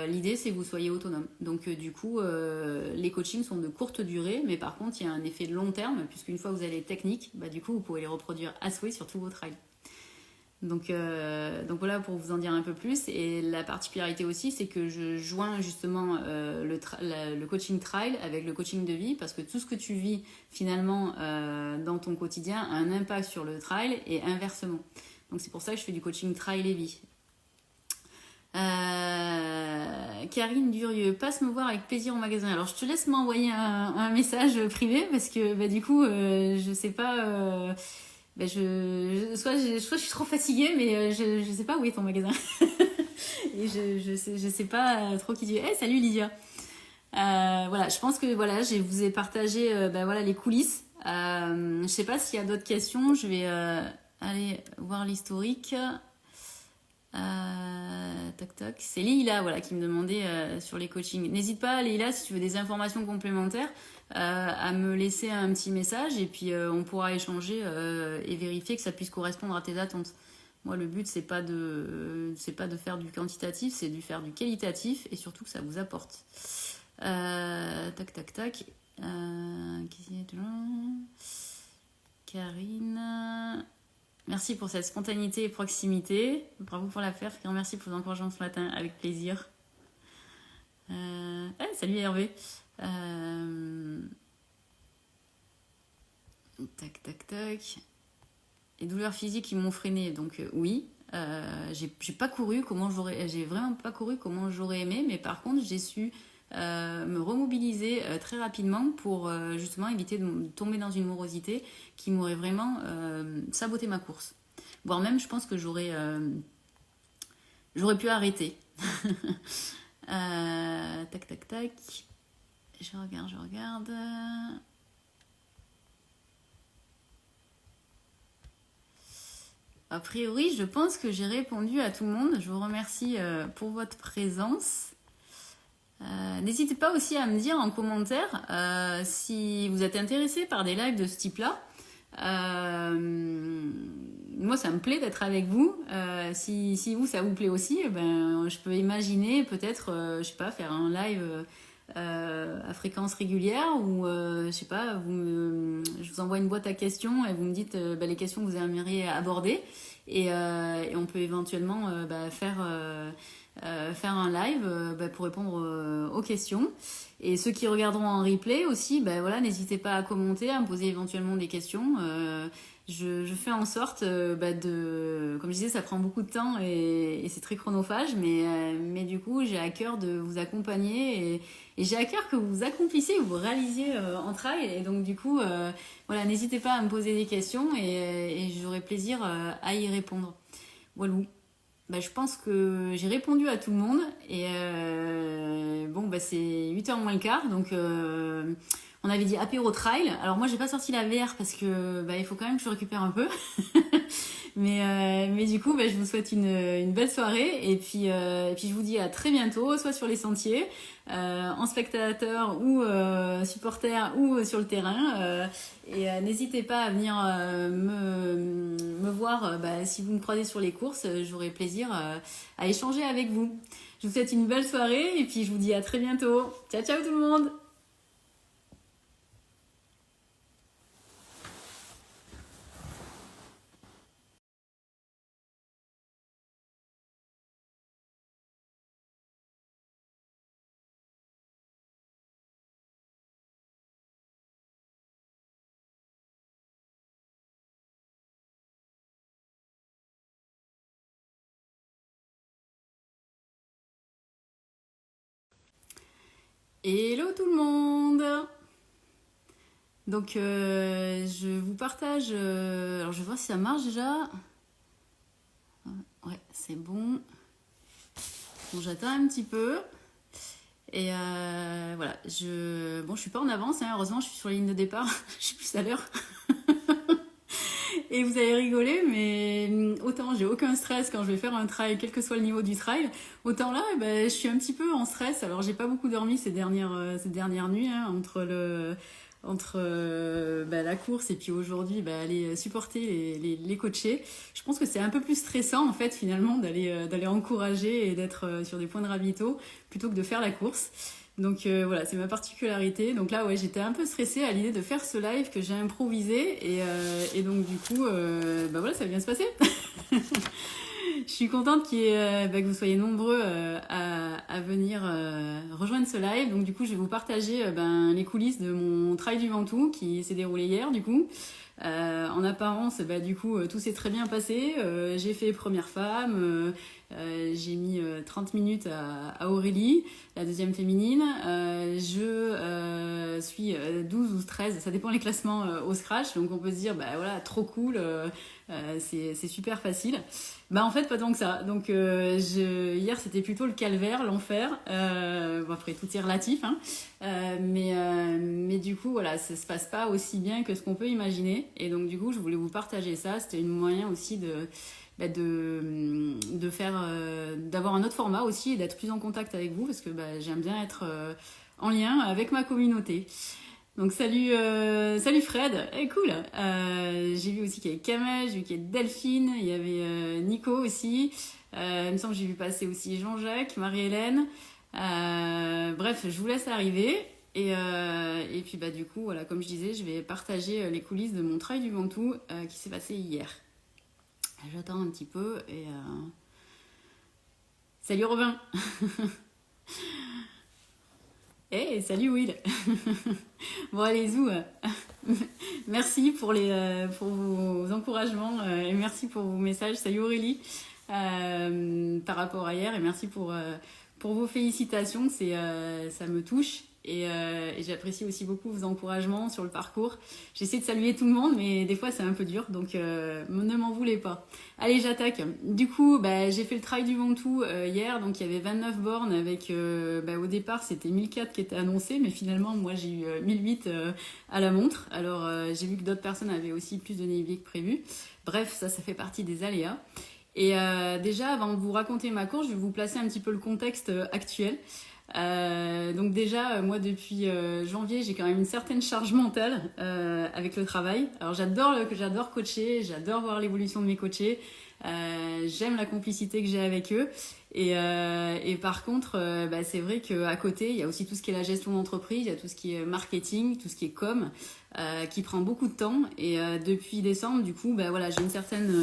l'idée, c'est que vous soyez autonome. Donc, du coup, les coachings sont de courte durée, mais par contre, il y a un effet de long terme, puisqu'une fois que vous avez les techniques, du coup, vous pouvez les reproduire à souhait sur tous vos trails. Donc voilà pour vous en dire un peu plus. Et la particularité aussi, c'est que je joins justement le coaching trail avec le coaching de vie, parce que tout ce que tu vis finalement dans ton quotidien a un impact sur le trail et inversement. Donc c'est pour ça que je fais du coaching trail et vie. Karine Durieux, passe me voir avec plaisir au magasin. Alors je te laisse m'envoyer un message privé parce que du coup je sais pas... soit je suis trop fatiguée, mais je sais pas où est ton magasin. Et je sais pas trop qui tu es. Hey, salut Lydia. Voilà, je pense que voilà, je vous ai partagé voilà, les coulisses. Je sais pas s'il y a d'autres questions. Je vais aller voir l'historique. Toc toc. C'est Lila voilà, qui me demandait sur les coachings. N'hésite pas, Lila, si tu veux des informations complémentaires, à me laisser un petit message et puis on pourra échanger et vérifier que ça puisse correspondre à tes attentes. Moi, le but, c'est pas de faire du quantitatif, c'est de faire du qualitatif et surtout que ça vous apporte. Tac, tac, tac. Karine... Merci pour cette spontanéité et proximité. Bravo pour l'affaire. Merci pour vos encouragements ce matin. Avec plaisir. Salut Hervé. Tac, tac, tac. Les douleurs physiques qui m'ont freiné. Donc oui. J'ai vraiment pas couru comment j'aurais aimé. Mais par contre, j'ai su me remobiliser très rapidement pour justement éviter de tomber dans une morosité qui m'aurait vraiment saboté ma course. Voire même, je pense que j'aurais pu arrêter. Tac, tac, tac. Je regarde. A priori, je pense que j'ai répondu à tout le monde. Je vous remercie pour votre présence. N'hésitez pas aussi à me dire en commentaire si vous êtes intéressé par des lives de ce type-là. Moi, ça me plaît d'être avec vous. Si vous, ça vous plaît aussi, je peux imaginer peut-être, je sais pas, faire un live à fréquence régulière ou je sais pas, je vous envoie une boîte à questions et vous me dites les questions que vous aimeriez aborder et on peut éventuellement faire faire un live pour répondre aux questions. Et ceux qui regarderont en replay aussi, voilà, n'hésitez pas à commenter, à me poser éventuellement des questions. Je fais en sorte comme je disais, ça prend beaucoup de temps et c'est très chronophage, mais du coup, j'ai à cœur de vous accompagner et j'ai à cœur que vous accomplissiez, que vous réalisiez en trail. Et donc, du coup, voilà, n'hésitez pas à me poser des questions et j'aurai plaisir à y répondre. Voilà. Je pense que j'ai répondu à tout le monde et c'est 8h moins le quart, donc on avait dit apéro trail. Alors moi j'ai pas sorti la VR parce que il faut quand même que je récupère un peu. mais du coup je vous souhaite une belle soirée et puis je vous dis à très bientôt, soit sur les sentiers, en spectateur ou supporter ou sur le terrain. Et n'hésitez pas à venir me voir si vous me croisez sur les courses, j'aurai plaisir à échanger avec vous. Je vous souhaite une belle soirée et puis je vous dis à très bientôt. Ciao ciao tout le monde. Hello tout le monde. Donc je vous partage, alors je vais voir si ça marche déjà. Ouais, c'est bon. Bon, j'attends un petit peu. Et voilà, je suis pas en avance, hein. Heureusement je suis sur la ligne de départ, je suis plus à l'heure. Et vous allez rigoler, mais autant j'ai aucun stress quand je vais faire un trail, quel que soit le niveau du trail, autant là, je suis un petit peu en stress. Alors j'ai pas beaucoup dormi ces dernières nuits, hein, entre la course et puis aujourd'hui aller supporter les coachés. Je pense que c'est un peu plus stressant en fait finalement d'aller encourager et d'être sur des points de ravito plutôt que de faire la course. Donc voilà, c'est ma particularité. Donc là, ouais, j'étais un peu stressée à l'idée de faire ce live que j'ai improvisé et donc du coup, voilà, ça va bien se passer. Je suis contente que vous soyez nombreux à venir rejoindre ce live. Donc du coup, je vais vous partager les coulisses de mon trail du Ventoux qui s'est déroulé hier du coup. En apparence, du coup, tout s'est très bien passé. J'ai fait première femme, j'ai mis 30 minutes à Aurélie, la deuxième féminine. Je suis 12 ou 13, ça dépend les classements au scratch. Donc on peut se dire, voilà, trop cool, c'est super facile. En fait, pas tant que ça. Donc hier, c'était plutôt le calvaire, l'enfer. Après, tout est relatif, hein. Mais du coup, voilà, ça se passe pas aussi bien que ce qu'on peut imaginer. Et donc, du coup, je voulais vous partager ça. C'était un moyen aussi de faire, d'avoir un autre format aussi et d'être plus en contact avec vous parce que j'aime bien être en lien avec ma communauté. Donc salut Fred, cool. J'ai vu aussi qu'il y avait Kamel, j'ai vu qu'il y avait Delphine, il y avait Nico aussi. Il me semble que j'ai vu passer aussi Jean-Jacques, Marie-Hélène. Bref, je vous laisse arriver. Et puis du coup, voilà, comme je disais, je vais partager les coulisses de mon trail du Ventoux qui s'est passé hier. J'attends un petit peu et salut Robin. Salut Will. Bon allez zou. Merci pour vos encouragements et merci pour vos messages. Salut Aurélie par rapport à hier et merci pour vos félicitations. Ça me touche et j'apprécie aussi beaucoup vos encouragements sur le parcours. J'essaie de saluer tout le monde mais des fois c'est un peu dur donc ne m'en voulez pas. Allez j'attaque. Du coup j'ai fait le trail du Ventoux hier donc il y avait 29 bornes avec au départ c'était 1004 qui était annoncé mais finalement moi j'ai eu 1008 à la montre. Alors j'ai vu que d'autres personnes avaient aussi plus de dénivelé que prévu. Bref ça fait partie des aléas. Et déjà avant de vous raconter ma course je vais vous placer un petit peu le contexte actuel. Donc déjà moi depuis janvier j'ai quand même une certaine charge mentale avec le travail. Alors j'adore coacher, j'adore voir l'évolution de mes coachés, J'aime la complicité que j'ai avec eux. Et par contre, c'est vrai qu'à côté, il y a aussi tout ce qui est la gestion d'entreprise, il y a tout ce qui est marketing, tout ce qui est com, qui prend beaucoup de temps. Et depuis décembre, du coup, voilà, j'ai une certaine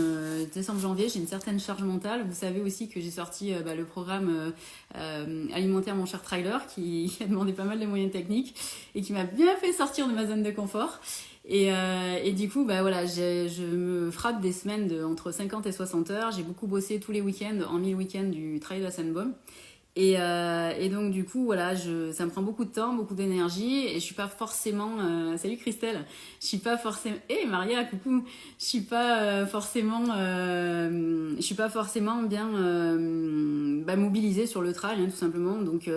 décembre-janvier, j'ai une certaine charge mentale. Vous savez aussi que j'ai sorti le programme alimentaire Mon Cher Trailer, qui a demandé pas mal de moyens techniques et qui m'a bien fait sortir de ma zone de confort. Et du coup, voilà, je me frappe des semaines entre 50 et 60 heures. J'ai beaucoup bossé tous les week-ends, en 1000 week-ends du Trail de la Seine-Baume. Et donc du coup, voilà, ça me prend beaucoup de temps, beaucoup d'énergie, et je suis pas forcément. Salut Christelle, je suis pas forcément. Maria, coucou. Je suis pas forcément bien mobilisée sur le trail, hein, tout simplement. Donc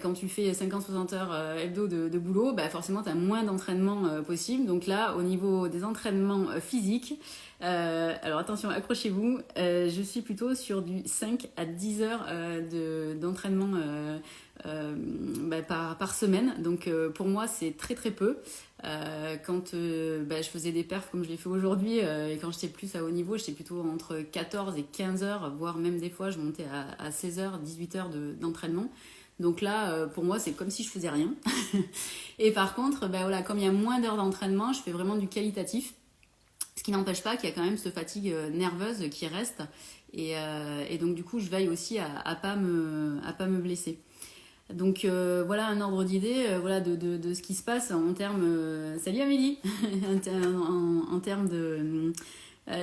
quand tu fais 50-60 heures hebdo de boulot, forcément tu as moins d'entraînement possible. Donc là, au niveau des entraînements physiques, alors attention, accrochez-vous, je suis plutôt sur du 5 à 10 heures d'entraînement par semaine. Donc pour moi, c'est très très peu. Quand je faisais des perfs comme je l'ai fait aujourd'hui, et quand j'étais plus à haut niveau, j'étais plutôt entre 14 et 15 heures, voire même des fois je montais à 16 heures, 18 heures d'entraînement. Donc là, pour moi, c'est comme si je faisais rien. Et par contre, voilà, comme il y a moins d'heures d'entraînement, je fais vraiment du qualitatif. Ce qui n'empêche pas qu'il y a quand même cette fatigue nerveuse qui reste. Et donc, du coup, je veille aussi à pas me blesser. Donc, voilà un ordre d'idée voilà, de ce qui se passe en termes... salut Amélie. En termes de...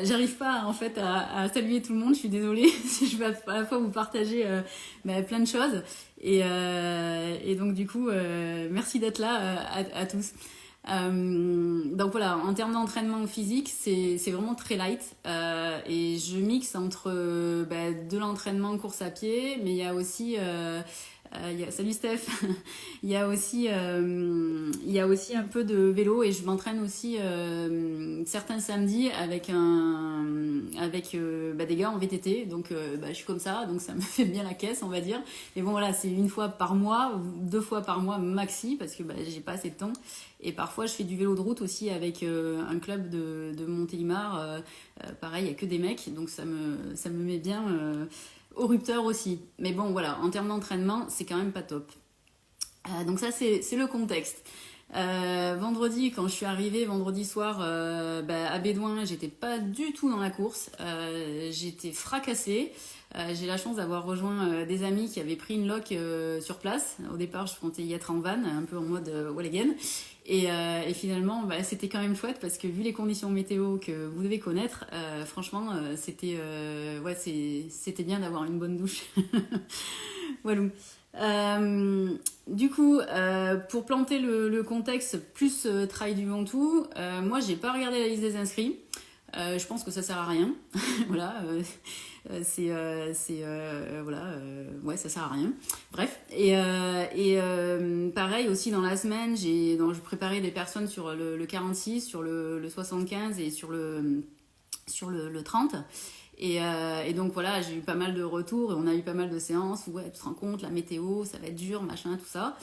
j'arrive pas en fait à saluer tout le monde, je suis désolée. Je vais à la fois vous partager plein de choses. Et donc, du coup, merci d'être là à tous. Donc voilà, en termes d'entraînement physique, c'est vraiment très light, et je mixe entre de l'entraînement course à pied, mais il y a aussi salut Steph, il y a aussi un peu de vélo, et je m'entraîne aussi certains samedis avec des gars en VTT, donc je suis comme ça, donc ça me fait bien la caisse, on va dire. Mais bon voilà, c'est une fois par mois, 2 fois par mois maxi, parce que j'ai pas assez de temps. Et parfois je fais du vélo de route aussi avec un club de Montélimar, pareil, il n'y a que des mecs, donc ça me met bien au rupteur aussi. Mais bon voilà, en termes d'entraînement, c'est quand même pas top. Donc ça c'est le contexte. Vendredi, quand je suis arrivée vendredi soir à Bédouin, j'étais pas du tout dans la course, j'étais fracassée. J'ai la chance d'avoir rejoint des amis qui avaient pris une loc sur place. Au départ, je comptais y être en van, un peu en mode wall again. Et finalement, c'était quand même chouette parce que vu les conditions météo que vous devez connaître, franchement, c'était bien d'avoir une bonne douche. Voilà. Du coup, pour planter le contexte plus Trail du Ventoux, moi j'ai pas regardé la liste des inscrits. Je pense que ça sert à rien. Voilà. Ouais, ça sert à rien. Bref. Et pareil aussi dans la semaine, je préparais des personnes sur le 46, sur le 75 et sur le 30. Et donc voilà, j'ai eu pas mal de retours et on a eu pas mal de séances où ouais, tu te rends compte, la météo, ça va être dur, machin, tout ça.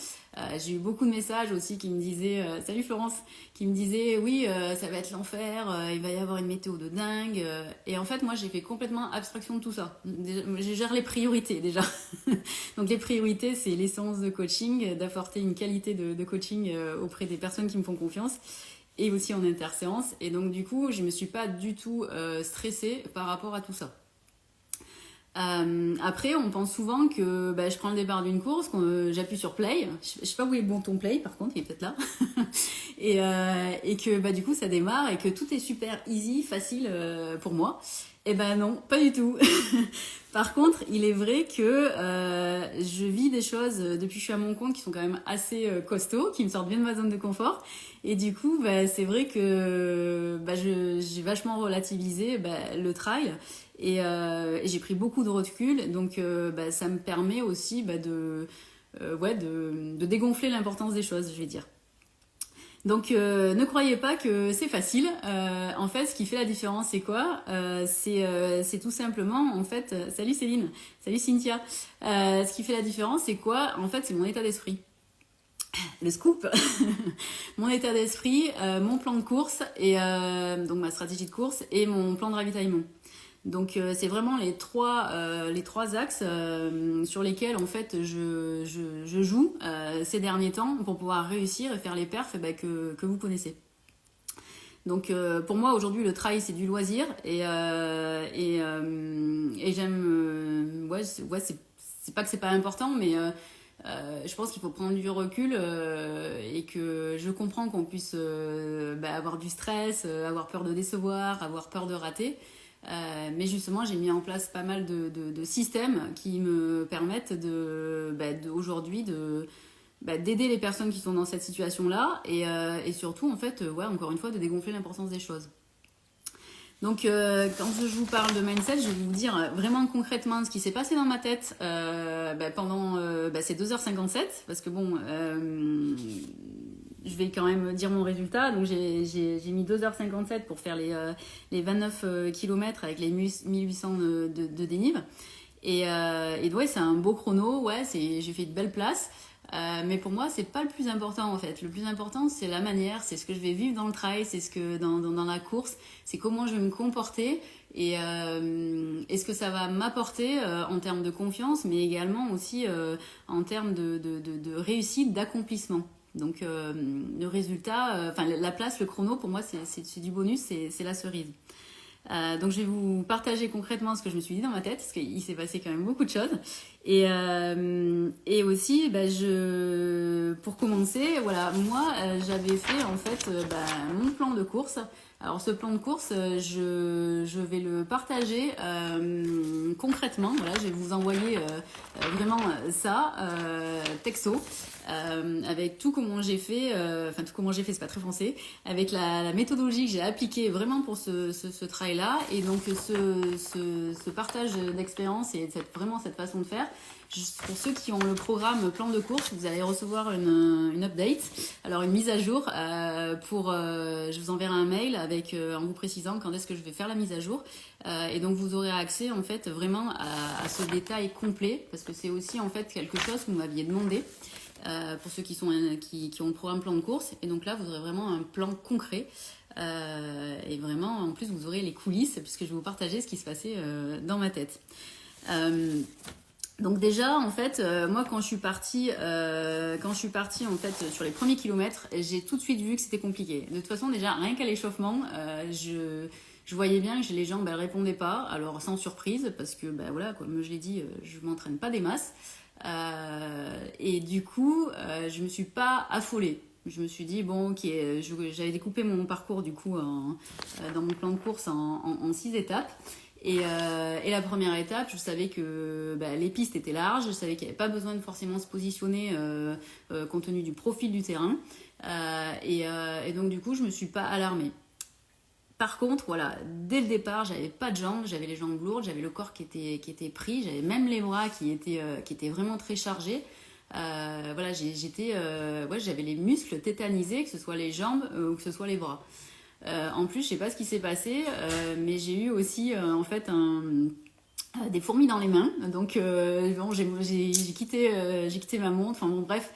J'ai eu beaucoup de messages aussi qui me disaient, salut Florence, qui me disaient oui, ça va être l'enfer, il va y avoir une météo de dingue. Et en fait, moi, j'ai fait complètement abstraction de tout ça. Je gère les priorités déjà. Donc les priorités, c'est l'essence de coaching, d'apporter une qualité de coaching auprès des personnes qui me font confiance. Et aussi en interséance. Et donc, du coup, je me suis pas du tout stressée par rapport à tout ça. Après, on pense souvent que je prends le départ d'une course, j'appuie sur play. Je sais pas où est le bouton play, par contre, il est peut-être là. et que du coup, ça démarre et que tout est super easy, facile pour moi. Eh ben non, pas du tout. Par contre, il est vrai que je vis des choses depuis que je suis à mon compte qui sont quand même assez costauds, qui me sortent bien de ma zone de confort. Et du coup, c'est vrai que j'ai vachement relativisé le trail et j'ai pris beaucoup de recul. Donc, ça me permet aussi de dégonfler l'importance des choses, je vais dire. Donc ne croyez pas que c'est facile. En fait, ce qui fait la différence, c'est quoi ? C'est tout simplement, en fait, salut Céline, salut Cynthia. Ce qui fait la différence, c'est quoi ? En fait, c'est mon état d'esprit. Le scoop. Mon état d'esprit, mon plan de course et donc ma stratégie de course et mon plan de ravitaillement. Donc c'est vraiment les trois axes sur lesquels en fait je joue ces derniers temps pour pouvoir réussir et faire les perfs que vous connaissez. Donc pour moi aujourd'hui le trail c'est du loisir et j'aime c'est pas que c'est pas important mais je pense qu'il faut prendre du recul et que je comprends qu'on puisse avoir du stress, avoir peur de décevoir, avoir peur de rater. Mais justement, j'ai mis en place pas mal de systèmes qui me permettent aujourd'hui d'aider les personnes qui sont dans cette situation-là et surtout, en fait, encore une fois, de dégonfler l'importance des choses. Donc, quand je vous parle de mindset, je vais vous dire vraiment concrètement ce qui s'est passé dans ma tête pendant ces 2h57, parce que bon, je vais quand même dire mon résultat. Donc, j'ai mis 2h57 pour faire les 29 km avec les 1800 de dénive. Et ouais, c'est un beau chrono, ouais, j'ai fait de belles places. Mais pour moi, c'est pas le plus important en fait. Le plus important, c'est la manière, c'est ce que je vais vivre dans le trail, c'est ce que dans la course, c'est comment je vais me comporter et ce que ça va m'apporter en termes de confiance, mais également aussi en termes de réussite, d'accomplissement. Donc le résultat, la place, le chrono, pour moi, c'est du bonus, c'est la cerise. Donc je vais vous partager concrètement ce que je me suis dit dans ma tête parce qu'il s'est passé quand même beaucoup de choses et aussi pour commencer voilà moi j'avais fait en fait mon plan de course. Alors ce plan de course je vais le partager concrètement. Voilà, je vais vous envoyer vraiment ça texto avec tout comment j'ai fait tout comment j'ai fait, c'est pas très français, avec la méthodologie que j'ai appliquée vraiment pour ce travail là et donc ce partage d'expérience et vraiment cette façon de faire. Pour ceux qui ont le programme plan de course, vous allez recevoir une update, alors une mise à jour je vous enverrai un mail avec en vous précisant quand est-ce que je vais faire la mise à jour et donc vous aurez accès en fait vraiment à ce détail complet parce que c'est aussi en fait quelque chose que vous m'aviez demandé pour ceux qui ont le programme plan de course et donc là vous aurez vraiment un plan concret et vraiment en plus vous aurez les coulisses puisque je vais vous partager ce qui se passait dans ma tête. Donc déjà en fait moi quand je suis partie en fait sur les premiers kilomètres j'ai tout de suite vu que c'était compliqué. De toute façon déjà rien qu'à l'échauffement je voyais bien que les jambes elles répondaient pas, alors sans surprise parce que voilà comme je l'ai dit je m'entraîne pas des masses et du coup je me suis pas affolée. Je me suis dit bon ok j'avais découpé mon parcours du coup dans mon plan de course en 6 étapes. Et la première étape, je savais que les pistes étaient larges, je savais qu'il n'y avait pas besoin de forcément se positionner compte tenu du profil du terrain. Et donc du coup, je me suis pas alarmée. Par contre, voilà, dès le départ, j'avais pas de jambes, j'avais les jambes lourdes, j'avais le corps qui était pris, j'avais même les bras qui étaient vraiment très chargés. Voilà, j'avais les muscles tétanisés, que ce soit les jambes ou que ce soit les bras. En plus, je sais pas ce qui s'est passé, mais j'ai eu aussi en fait des fourmis dans les mains. Donc bon, j'ai quitté ma montre. Enfin bon, bref,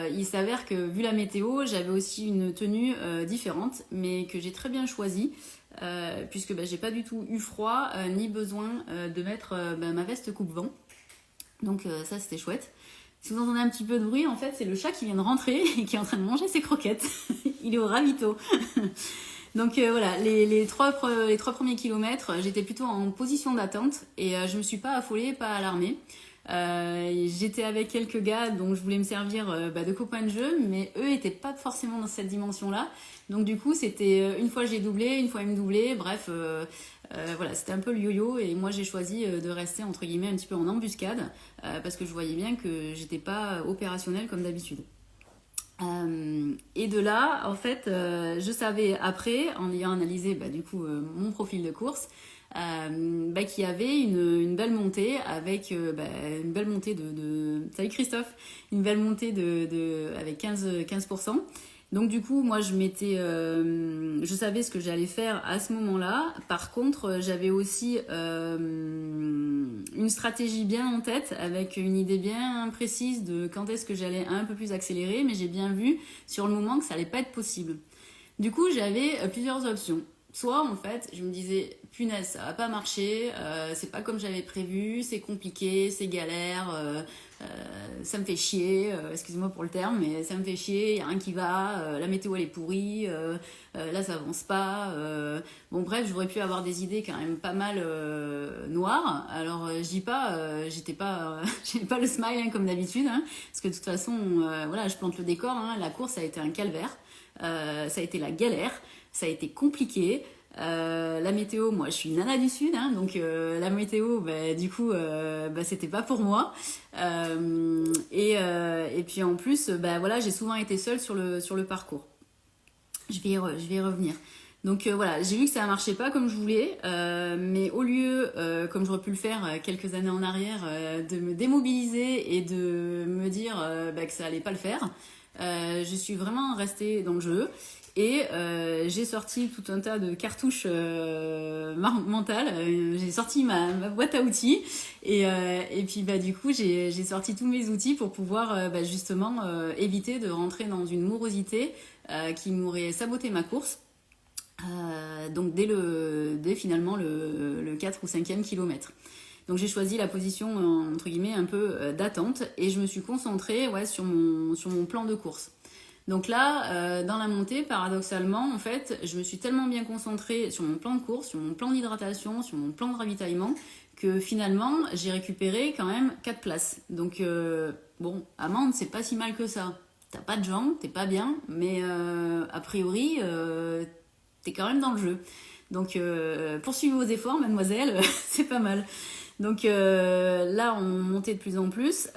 il s'avère que vu la météo, j'avais aussi une tenue différente, mais que j'ai très bien choisie, puisque j'ai pas du tout eu froid ni besoin de mettre ma veste coupe-vent. Donc ça c'était chouette. Si vous entendez un petit peu de bruit, en fait, c'est le chat qui vient de rentrer et qui est en train de manger ses croquettes. Il est au ravito. Donc voilà, les trois premiers kilomètres, j'étais plutôt en position d'attente et je me suis pas affolée, pas alarmée. J'étais avec quelques gars dont je voulais me servir de copains de jeu, mais eux étaient pas forcément dans cette dimension-là. Donc du coup, c'était une fois j'ai doublé, une fois ils me doublaient, bref, voilà, c'était un peu le yo-yo et moi j'ai choisi de rester entre guillemets un petit peu en embuscade parce que je voyais bien que j'étais pas opérationnelle comme d'habitude. Et de là, en fait, je savais après, en ayant analysé du coup mon profil de course, qu'il y avait une belle montée avec une belle montée de salut Christophe, une belle montée avec 15%. Donc du coup, moi je savais ce que j'allais faire à ce moment-là. Par contre, j'avais aussi une stratégie bien en tête, avec une idée bien précise de quand est-ce que j'allais un peu plus accélérer, mais j'ai bien vu sur le moment que ça allait pas être possible. Du coup, j'avais plusieurs options. soit en fait je me disais punaise ça va pas marcher, c'est pas comme j'avais prévu, c'est compliqué, c'est galère, ça me fait chier, excusez-moi pour le terme, mais ça me fait chier, y a rien qui va, la météo elle est pourrie, là ça avance pas, bon bref j'aurais pu avoir des idées quand même pas mal noires. Alors je dis pas j'avais pas le smile hein, comme d'habitude hein, parce que de toute façon voilà je plante le décor hein, la course a été un calvaire, ça a été la galère, ça a été compliqué. La météo, moi je suis une nana du sud, hein, donc la météo, bah, du coup, c'était pas pour moi. Et puis en plus, bah, voilà, j'ai souvent été seule sur le parcours. Je vais y revenir. Donc voilà, j'ai vu que ça marchait pas comme je voulais, mais au lieu, comme j'aurais pu le faire quelques années en arrière, de me démobiliser et de me dire que ça allait pas le faire, je suis vraiment restée dans le jeu. Et j'ai sorti tout un tas de cartouches mentales. J'ai sorti ma boîte à outils et puis bah du coup j'ai sorti tous mes outils pour pouvoir justement éviter de rentrer dans une morosité qui m'aurait saboté ma course. Donc dès finalement le 4 ou 5e kilomètre. Donc j'ai choisi la position entre guillemets un peu d'attente et je me suis concentrée sur mon plan de course. Donc là, dans la montée, paradoxalement, en fait, je me suis tellement bien concentrée sur mon plan de course, sur mon plan d'hydratation, sur mon plan de ravitaillement, que finalement, j'ai récupéré quand même 4 places. Donc, bon, Amande, c'est pas si mal que ça. T'as pas de jambes, t'es pas bien, mais a priori, t'es quand même dans le jeu. Donc, poursuivez vos efforts, mademoiselle, c'est pas mal. Donc là, on montait de plus en plus.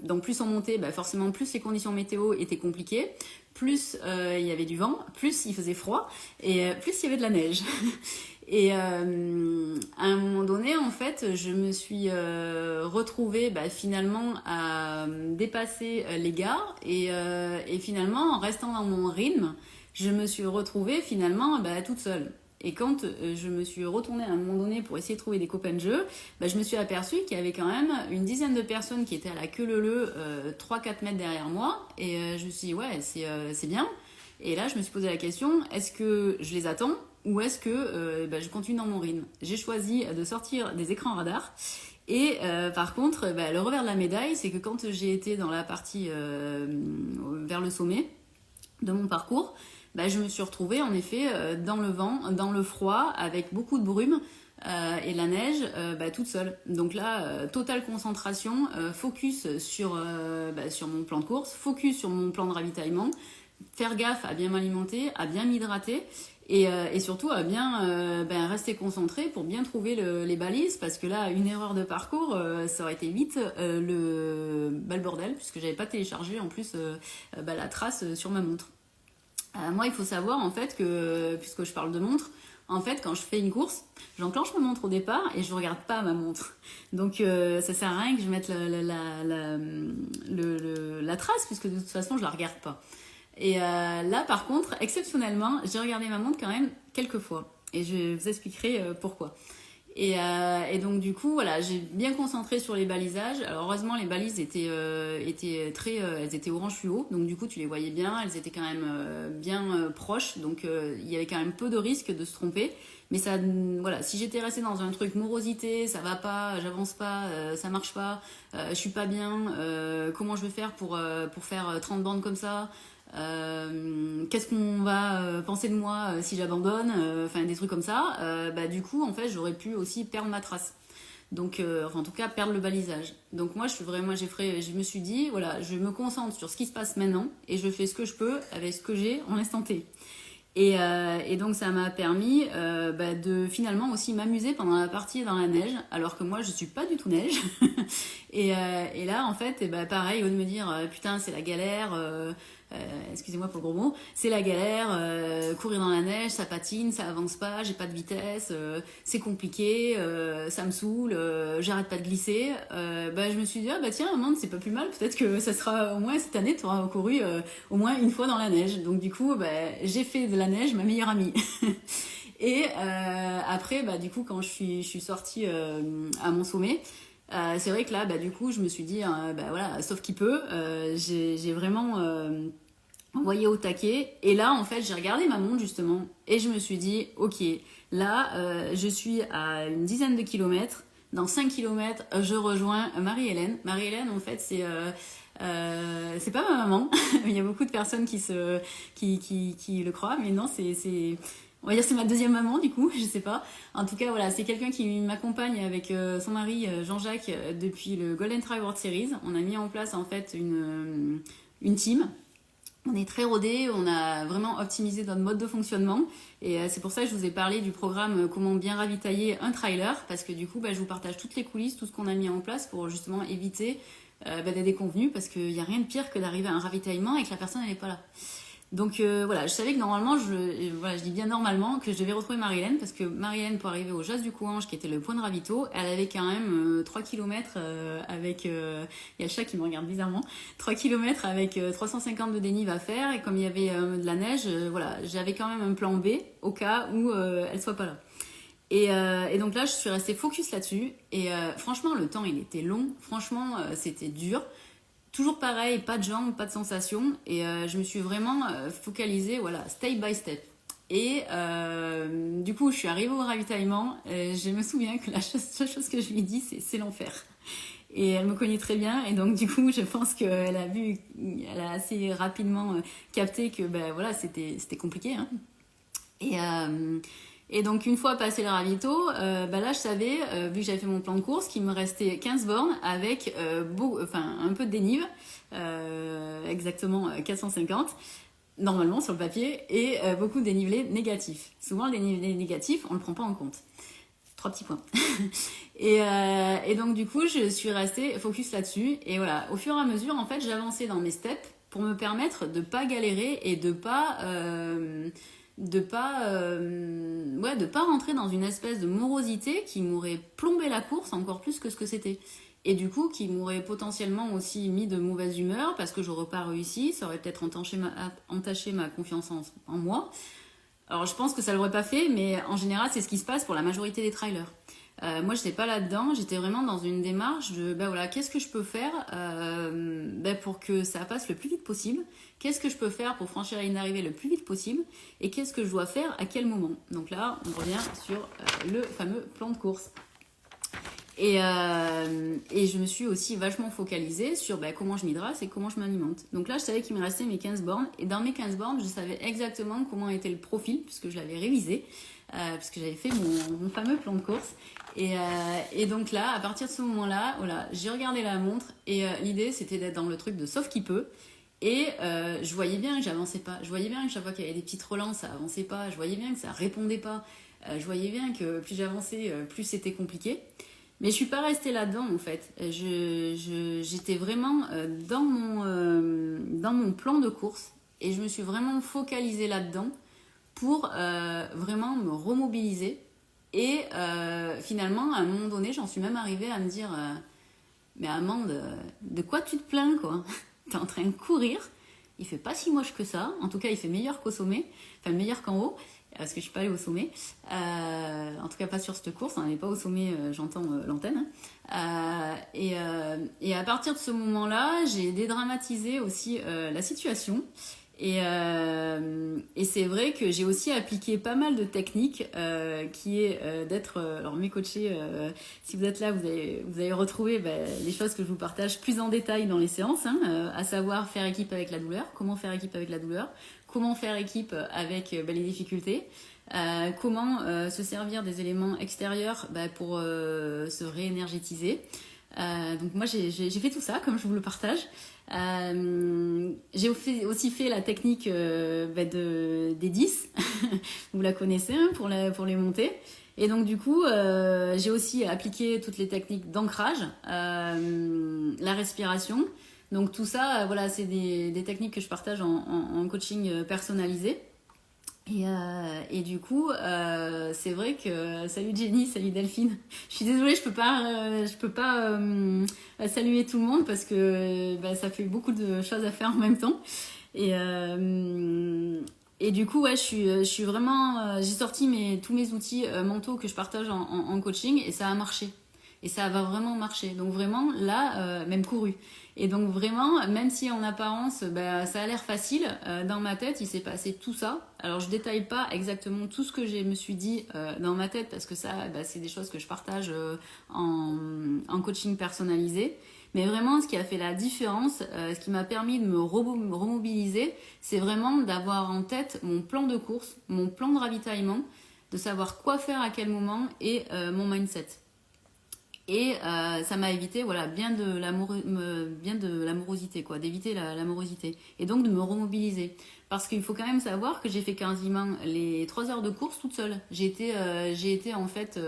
Donc plus on montait, forcément plus les conditions météo étaient compliquées, plus il y avait du vent, plus il faisait froid et plus il y avait de la neige. Et à un moment donné, en fait, je me suis retrouvée finalement à dépasser les gars et finalement, en restant dans mon rythme, je me suis retrouvée finalement toute seule. Et quand je me suis retournée à un moment donné pour essayer de trouver des copains de jeu, je me suis aperçue qu'il y avait quand même une dizaine de personnes qui étaient à la queue leu 3-4 mètres derrière moi. Et je me suis dit, ouais, c'est bien. Et là, je me suis posé la question, est-ce que je les attends ou est-ce que je continue dans mon rythme? J'ai choisi de sortir des écrans radars. Et par contre, le revers de la médaille, c'est que quand j'ai été dans la partie vers le sommet de mon parcours, je me suis retrouvée en effet dans le vent, dans le froid, avec beaucoup de brume et de la neige, toute seule. Donc là, totale concentration, focus sur mon plan de course, focus sur mon plan de ravitaillement, faire gaffe à bien m'alimenter, à bien m'hydrater et surtout à bien rester concentré pour bien trouver les balises, parce que là, une erreur de parcours, ça aurait été vite le bordel, puisque j'avais pas téléchargé en plus la trace sur ma montre. Moi, il faut savoir en fait que, puisque je parle de montre, en fait, quand je fais une course, j'enclenche ma montre au départ et je ne regarde pas ma montre. Donc, ça sert à rien que je mette la trace, puisque de toute façon, je la regarde pas. Et là, par contre, exceptionnellement, j'ai regardé ma montre quand même quelques fois. Et je vous expliquerai pourquoi. Et donc du coup voilà, j'ai bien concentré sur les balisages. Alors heureusement les balises étaient elles étaient orange fluo, donc du coup tu les voyais bien, elles étaient quand même bien proches, donc il y avait quand même peu de risque de se tromper. Mais ça, voilà, si j'étais restée dans un truc morosité, ça va pas, j'avance pas, ça marche pas, je suis pas bien, comment je vais faire pour faire 30 bandes comme ça, qu'est-ce qu'on va penser de moi si j'abandonne, enfin des trucs comme ça, du coup en fait j'aurais pu aussi perdre ma trace, donc en tout cas perdre le balisage. Donc moi je me suis dit voilà, je me concentre sur ce qui se passe maintenant et je fais ce que je peux avec ce que j'ai en l'instant T. Et donc ça m'a permis de finalement aussi m'amuser pendant la partie dans la neige, alors que moi je suis pas du tout neige. et là en fait pareil, au lieu de me dire putain c'est la galère, excusez-moi pour le gros mot, c'est la galère, courir dans la neige, ça patine, ça avance pas, j'ai pas de vitesse, c'est compliqué, ça me saoule, j'arrête pas de glisser, je me suis dit tiens Amande, c'est pas plus mal, peut-être que ça sera au moins cette année tu auras couru au moins une fois dans la neige. Donc du coup j'ai fait de la neige ma meilleure amie. Et après du coup quand je suis sortie à mon sommet, c'est vrai que là du coup je me suis dit voilà, sauf qui peut, j'ai vraiment envoyé au taquet. Et là, en fait, j'ai regardé ma montre justement et je me suis dit, ok, là, je suis à une dizaine de kilomètres. Dans 5 kilomètres, je rejoins Marie-Hélène. Marie-Hélène, en fait, c'est pas ma maman. Il y a beaucoup de personnes qui le croient, mais non, on va dire c'est ma deuxième maman du coup, je sais pas. En tout cas, voilà, c'est quelqu'un qui m'accompagne avec son mari Jean-Jacques depuis le Golden Trail World Series. On a mis en place en fait une team. On est très rodés, on a vraiment optimisé notre mode de fonctionnement et c'est pour ça que je vous ai parlé du programme Comment bien ravitailler un trailer parce que du coup je vous partage toutes les coulisses, tout ce qu'on a mis en place pour justement éviter des déconvenus parce qu'il n'y a rien de pire que d'arriver à un ravitaillement et que la personne n'est pas là. Donc voilà, je savais que normalement, je dis bien normalement, que je devais retrouver Marie-Hélène parce que Marie-Hélène, pour arriver au Jas du Couange, qui était le point de ravito, elle avait quand même 3 km avec... Il y a le chat qui me regarde bizarrement. 3 km avec 350 de dénive à faire et comme il y avait de la neige, voilà, j'avais quand même un plan B au cas où elle soit pas là. Et donc là, je suis restée focus là-dessus et franchement, le temps, il était long. Franchement, c'était dur. Toujours pareil, pas de jambes, pas de sensations. Et je me suis vraiment focalisée, voilà, step by step. Et du coup, je suis arrivée au ravitaillement. Je me souviens que la seule chose que je lui ai dit, c'est l'enfer. Et elle me connaît très bien. Et donc, du coup, je pense qu'elle a assez rapidement capté que ben, voilà, c'était compliqué. Hein. Et donc, une fois passé le ravito, là, je savais, vu que j'avais fait mon plan de course, qu'il me restait 15 bornes avec un peu de dénive, exactement 450, normalement sur le papier, et beaucoup de dénivelé négatif. Souvent, le dénivelé négatif, on ne le prend pas en compte. 3 petits points. et donc, du coup, je suis restée focus là-dessus. Et voilà, au fur et à mesure, en fait, j'avançais dans mes steps pour me permettre de ne pas galérer et de pas rentrer dans une espèce de morosité qui m'aurait plombé la course encore plus que ce que c'était. Et du coup, qui m'aurait potentiellement aussi mis de mauvaise humeur parce que j'aurais pas réussi, ça aurait peut-être entaché ma confiance en moi. Alors, je pense que ça l'aurait pas fait, mais en général, c'est ce qui se passe pour la majorité des trailers. Moi, je n'étais pas là-dedans, j'étais vraiment dans une démarche de qu'est-ce que je peux faire pour que ça passe le plus vite possible, qu'est-ce que je peux faire pour franchir la ligne d'arrivée le plus vite possible, et qu'est-ce que je dois faire à quel moment. Donc là, on revient sur le fameux plan de course. Et je me suis aussi vachement focalisée sur comment je m'hydrate et comment je m'alimente. Donc là, je savais qu'il me restait mes 15 bornes, et dans mes 15 bornes, je savais exactement comment était le profil, puisque je l'avais révisé, puisque j'avais fait mon fameux plan de course. Et donc là, à partir de ce moment-là, voilà, j'ai regardé la montre et l'idée c'était d'être dans le truc de sauf qui peut. Et je voyais bien que j'avançais pas. Je voyais bien que chaque fois qu'il y avait des petites relances, ça avançait pas. Je voyais bien que ça répondait pas. Je voyais bien que plus j'avançais, plus c'était compliqué. Mais je suis pas restée là-dedans en fait. J'étais vraiment dans mon plan de course et je me suis vraiment focalisée là-dedans pour vraiment me remobiliser. Et finalement, à un moment donné, j'en suis même arrivée à me dire mais Amande, de quoi tu te plains quoi? T'es en train de courir, il fait pas si moche que ça, en tout cas il fait meilleur qu'au sommet, enfin meilleur qu'en haut, parce que je suis pas allée au sommet, en tout cas pas sur cette course, on n'est pas au sommet, j'entends l'antenne. Et à partir de ce moment-là, j'ai dédramatisé aussi la situation. Et c'est vrai que j'ai aussi appliqué pas mal de techniques qui est d'être alors mes coachés si vous êtes là vous allez retrouver les choses que je vous partage plus en détail dans les séances à savoir faire équipe avec la douleur, comment faire équipe avec la douleur, comment faire équipe avec les difficultés, comment se servir des éléments extérieurs pour se réénergétiser. Donc moi j'ai fait tout ça comme je vous le partage. J'ai aussi fait la technique des 10 vous la connaissez pour les montées, et donc du coup j'ai aussi appliqué toutes les techniques d'ancrage, la respiration, donc tout ça voilà, c'est des techniques que je partage en coaching personnalisé. Et du coup, c'est vrai que salut Jenny, salut Delphine. Je suis désolée, je peux pas saluer tout le monde parce que ça fait beaucoup de choses à faire en même temps. Et du coup, ouais, je suis vraiment, j'ai sorti tous mes outils mentaux que je partage en coaching et ça a marché. Et ça va vraiment marcher. Donc vraiment, là, même couru. Et donc vraiment, même si en apparence, bah, ça a l'air facile, dans ma tête, il s'est passé tout ça. Alors je détaille pas exactement tout ce que je me suis dit dans ma tête, parce que ça, bah, c'est des choses que je partage en coaching personnalisé. Mais vraiment, ce qui a fait la différence, ce qui m'a permis de me remobiliser, c'est vraiment d'avoir en tête mon plan de course, mon plan de ravitaillement, de savoir quoi faire à quel moment et mon mindset. Et ça m'a évité voilà, bien de l'amorosité, quoi, d'éviter l'amorosité. Et donc de me remobiliser. Parce qu'il faut quand même savoir que j'ai fait quasiment les 3 heures de course toute seule. J'ai été en fait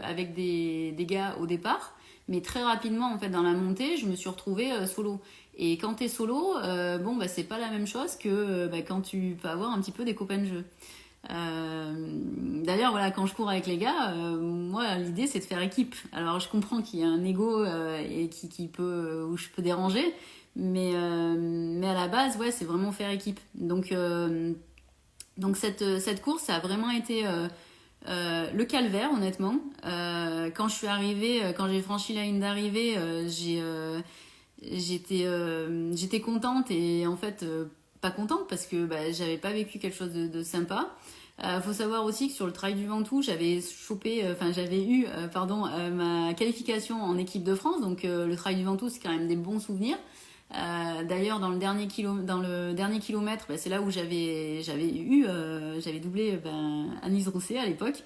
avec des gars au départ. Mais très rapidement, en fait, dans la montée, je me suis retrouvée solo. Et quand t'es solo, bon, bah, c'est pas la même chose que quand tu peux avoir un petit peu des copains de jeu. D'ailleurs, voilà, quand je cours avec les gars, moi, l'idée, c'est de faire équipe. Alors, je comprends qu'il y a un ego et qui peut, où je peux déranger, mais à la base, ouais, c'est vraiment faire équipe. Donc cette course, ça a vraiment été le calvaire, honnêtement. Quand je suis arrivée, quand j'ai franchi la ligne d'arrivée, j'étais contente et en fait pas contente parce que bah, j'avais pas vécu quelque chose de sympa. Faut savoir aussi que sur le Trail du Ventoux, j'avais eu ma qualification en équipe de France. Donc le Trail du Ventoux, c'est quand même des bons souvenirs. D'ailleurs, dans le dernier kilomètre, c'est là où j'avais doublé Anise Rousset à l'époque,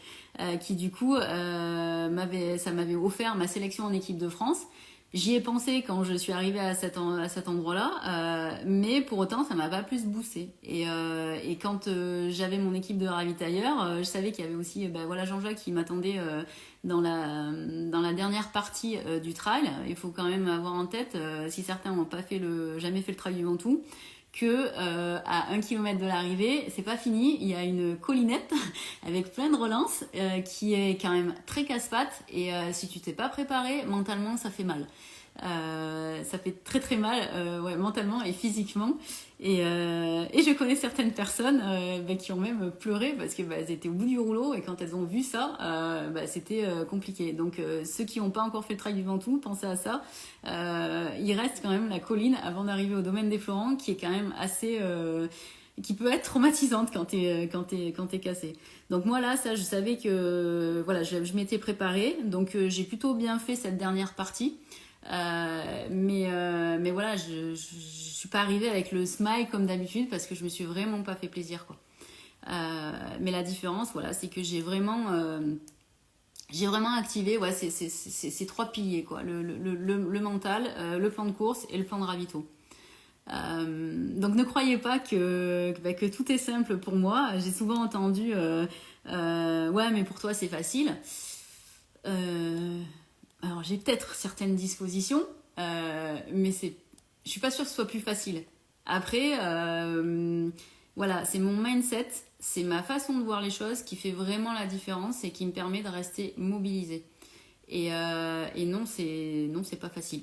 qui du coup ça m'avait offert ma sélection en équipe de France. J'y ai pensé quand je suis arrivée à cet endroit-là, mais pour autant ça m'a pas plus boosté. Et quand j'avais mon équipe de ravitailleurs, je savais qu'il y avait aussi Jean-Jacques qui m'attendait dans la dernière partie du trail. Il faut quand même avoir en tête, si certains n'ont pas jamais fait le trail du Ventoux, que à 1 km de l'arrivée, c'est pas fini, il y a une collinette avec plein de relances qui est quand même très casse-pattes et si tu t'es pas préparé, mentalement ça fait mal. Ça fait très très mal mentalement et physiquement et je connais certaines personnes qui ont même pleuré parce que elles étaient au bout du rouleau et quand elles ont vu ça c'était compliqué. Donc ceux qui n'ont pas encore fait le trail du Ventoux, pensez à ça. Il reste quand même la colline avant d'arriver au domaine des Florents qui est quand même assez qui peut être traumatisante quand t'es cassé. Donc moi là, ça je savais que voilà, je m'étais préparée, donc j'ai plutôt bien fait cette dernière partie. Mais voilà, je suis pas arrivée avec le smile comme d'habitude parce que je me suis vraiment pas fait plaisir, quoi. Mais la différence, voilà, c'est que j'ai vraiment activé ces 3 piliers, quoi, le mental, le plan de course et le plan de ravito. Donc ne croyez pas que tout est simple pour moi. J'ai souvent entendu ouais mais pour toi c'est facile. Alors j'ai peut-être certaines dispositions, mais je suis pas sûre que ce soit plus facile. Après, voilà, c'est mon mindset, c'est ma façon de voir les choses qui fait vraiment la différence et qui me permet de rester mobilisée. Et non, c'est pas facile.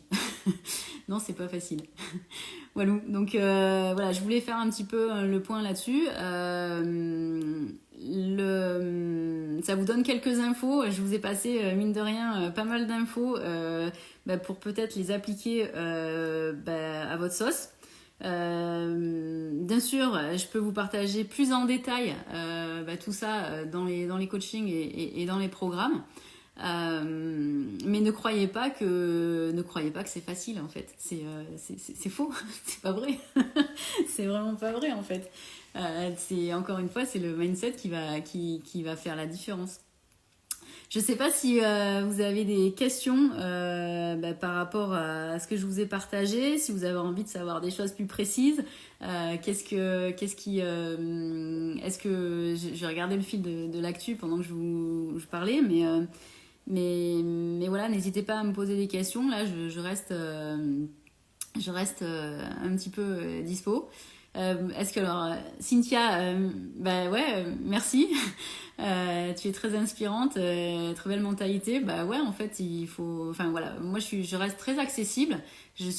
Non, c'est pas facile. Voilà. Donc voilà, je voulais faire un petit peu le point là-dessus. Ça vous donne quelques infos. Je vous ai passé, mine de rien, pas mal d'infos pour peut-être les appliquer à votre sauce. Bien sûr, je peux vous partager plus en détail tout ça dans les coachings et dans les programmes. Mais ne croyez pas que c'est facile en fait. C'est faux, c'est pas vrai. C'est vraiment pas vrai en fait. C'est encore une fois, c'est le mindset qui va faire la différence. Je sais pas si vous avez des questions par rapport à ce que je vous ai partagé, si vous avez envie de savoir des choses plus précises. Est-ce que je regardais le fil de l'actu pendant que je parlais, mais voilà, n'hésitez pas à me poser des questions. Là, je reste un petit peu dispo. Est-ce que alors Cynthia, merci. Tu es très inspirante, très belle mentalité. Ouais, en fait, il faut. Enfin voilà, moi je reste très accessible. J'aime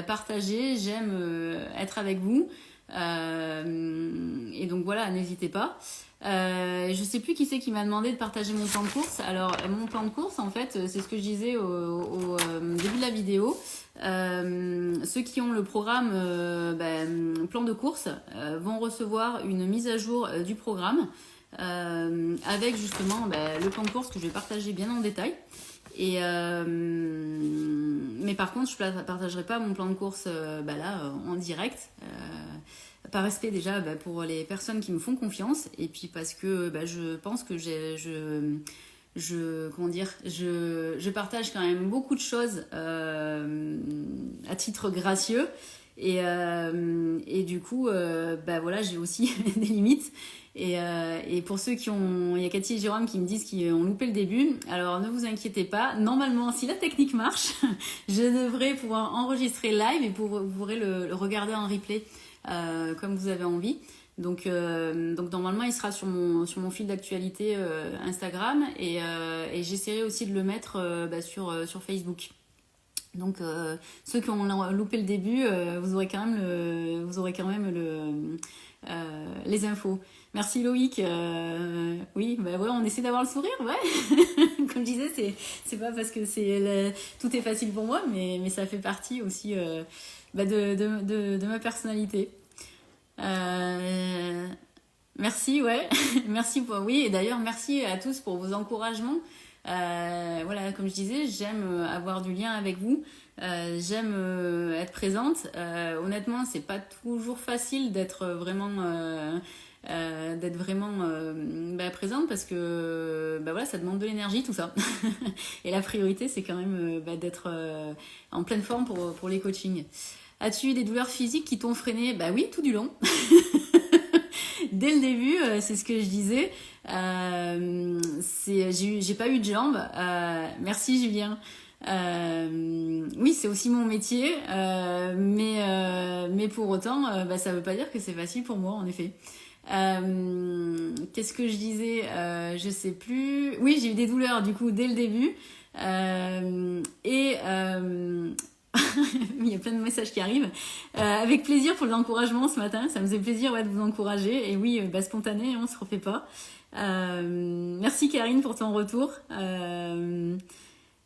partager, j'aime être avec vous. Et donc voilà, n'hésitez pas. Je sais plus qui c'est qui m'a demandé de partager mon plan de course. Alors mon plan de course, en fait, c'est ce que je disais au début de la vidéo. Ceux qui ont le programme plan de course vont recevoir une mise à jour du programme avec justement le plan de course que je vais partager bien en détail. Et mais par contre, je ne partagerai pas mon plan de course là en direct. Par respect déjà pour les personnes qui me font confiance, et puis parce que je pense que je partage quand même beaucoup de choses à titre gracieux, et du coup voilà, j'ai aussi des limites. Et pour ceux qui ont, il y a Cathy et Jérôme qui me disent qu'ils ont loupé le début, alors ne vous inquiétez pas, normalement si la technique marche, je devrais pouvoir enregistrer live et vous pourrez le regarder en replay comme vous avez envie. Donc normalement il sera sur mon fil d'actualité Instagram, et j'essaierai aussi de le mettre sur Facebook. Donc ceux qui ont loupé le début, vous aurez quand même les infos. Merci Loïc. Oui, ouais, on essaie d'avoir le sourire, ouais. Comme je disais, c'est pas parce que tout est facile pour moi, mais ça fait partie aussi de ma personnalité. Merci, ouais. Merci oui, et d'ailleurs merci à tous pour vos encouragements. Voilà, comme je disais, j'aime avoir du lien avec vous. J'aime être présente. Honnêtement, c'est pas toujours facile d'être vraiment présente, parce que voilà, ça demande de l'énergie tout ça. Et la priorité, c'est quand même d'être en pleine forme pour les coachings. As-tu eu des douleurs physiques qui t'ont freiné? Oui, tout du long. Dès le début, c'est ce que je disais. J'ai pas eu de jambes. Merci Julien. Oui, c'est aussi mon métier, mais pour autant, ça veut pas dire que c'est facile pour moi, en effet. Qu'est-ce que je disais? Je sais plus. Oui, j'ai eu des douleurs du coup dès le début, il y a plein de messages qui arrivent. Avec plaisir pour l'encouragement ce matin, ça me faisait plaisir de vous encourager. Et oui, spontané, on se refait pas. Merci Karine pour ton retour.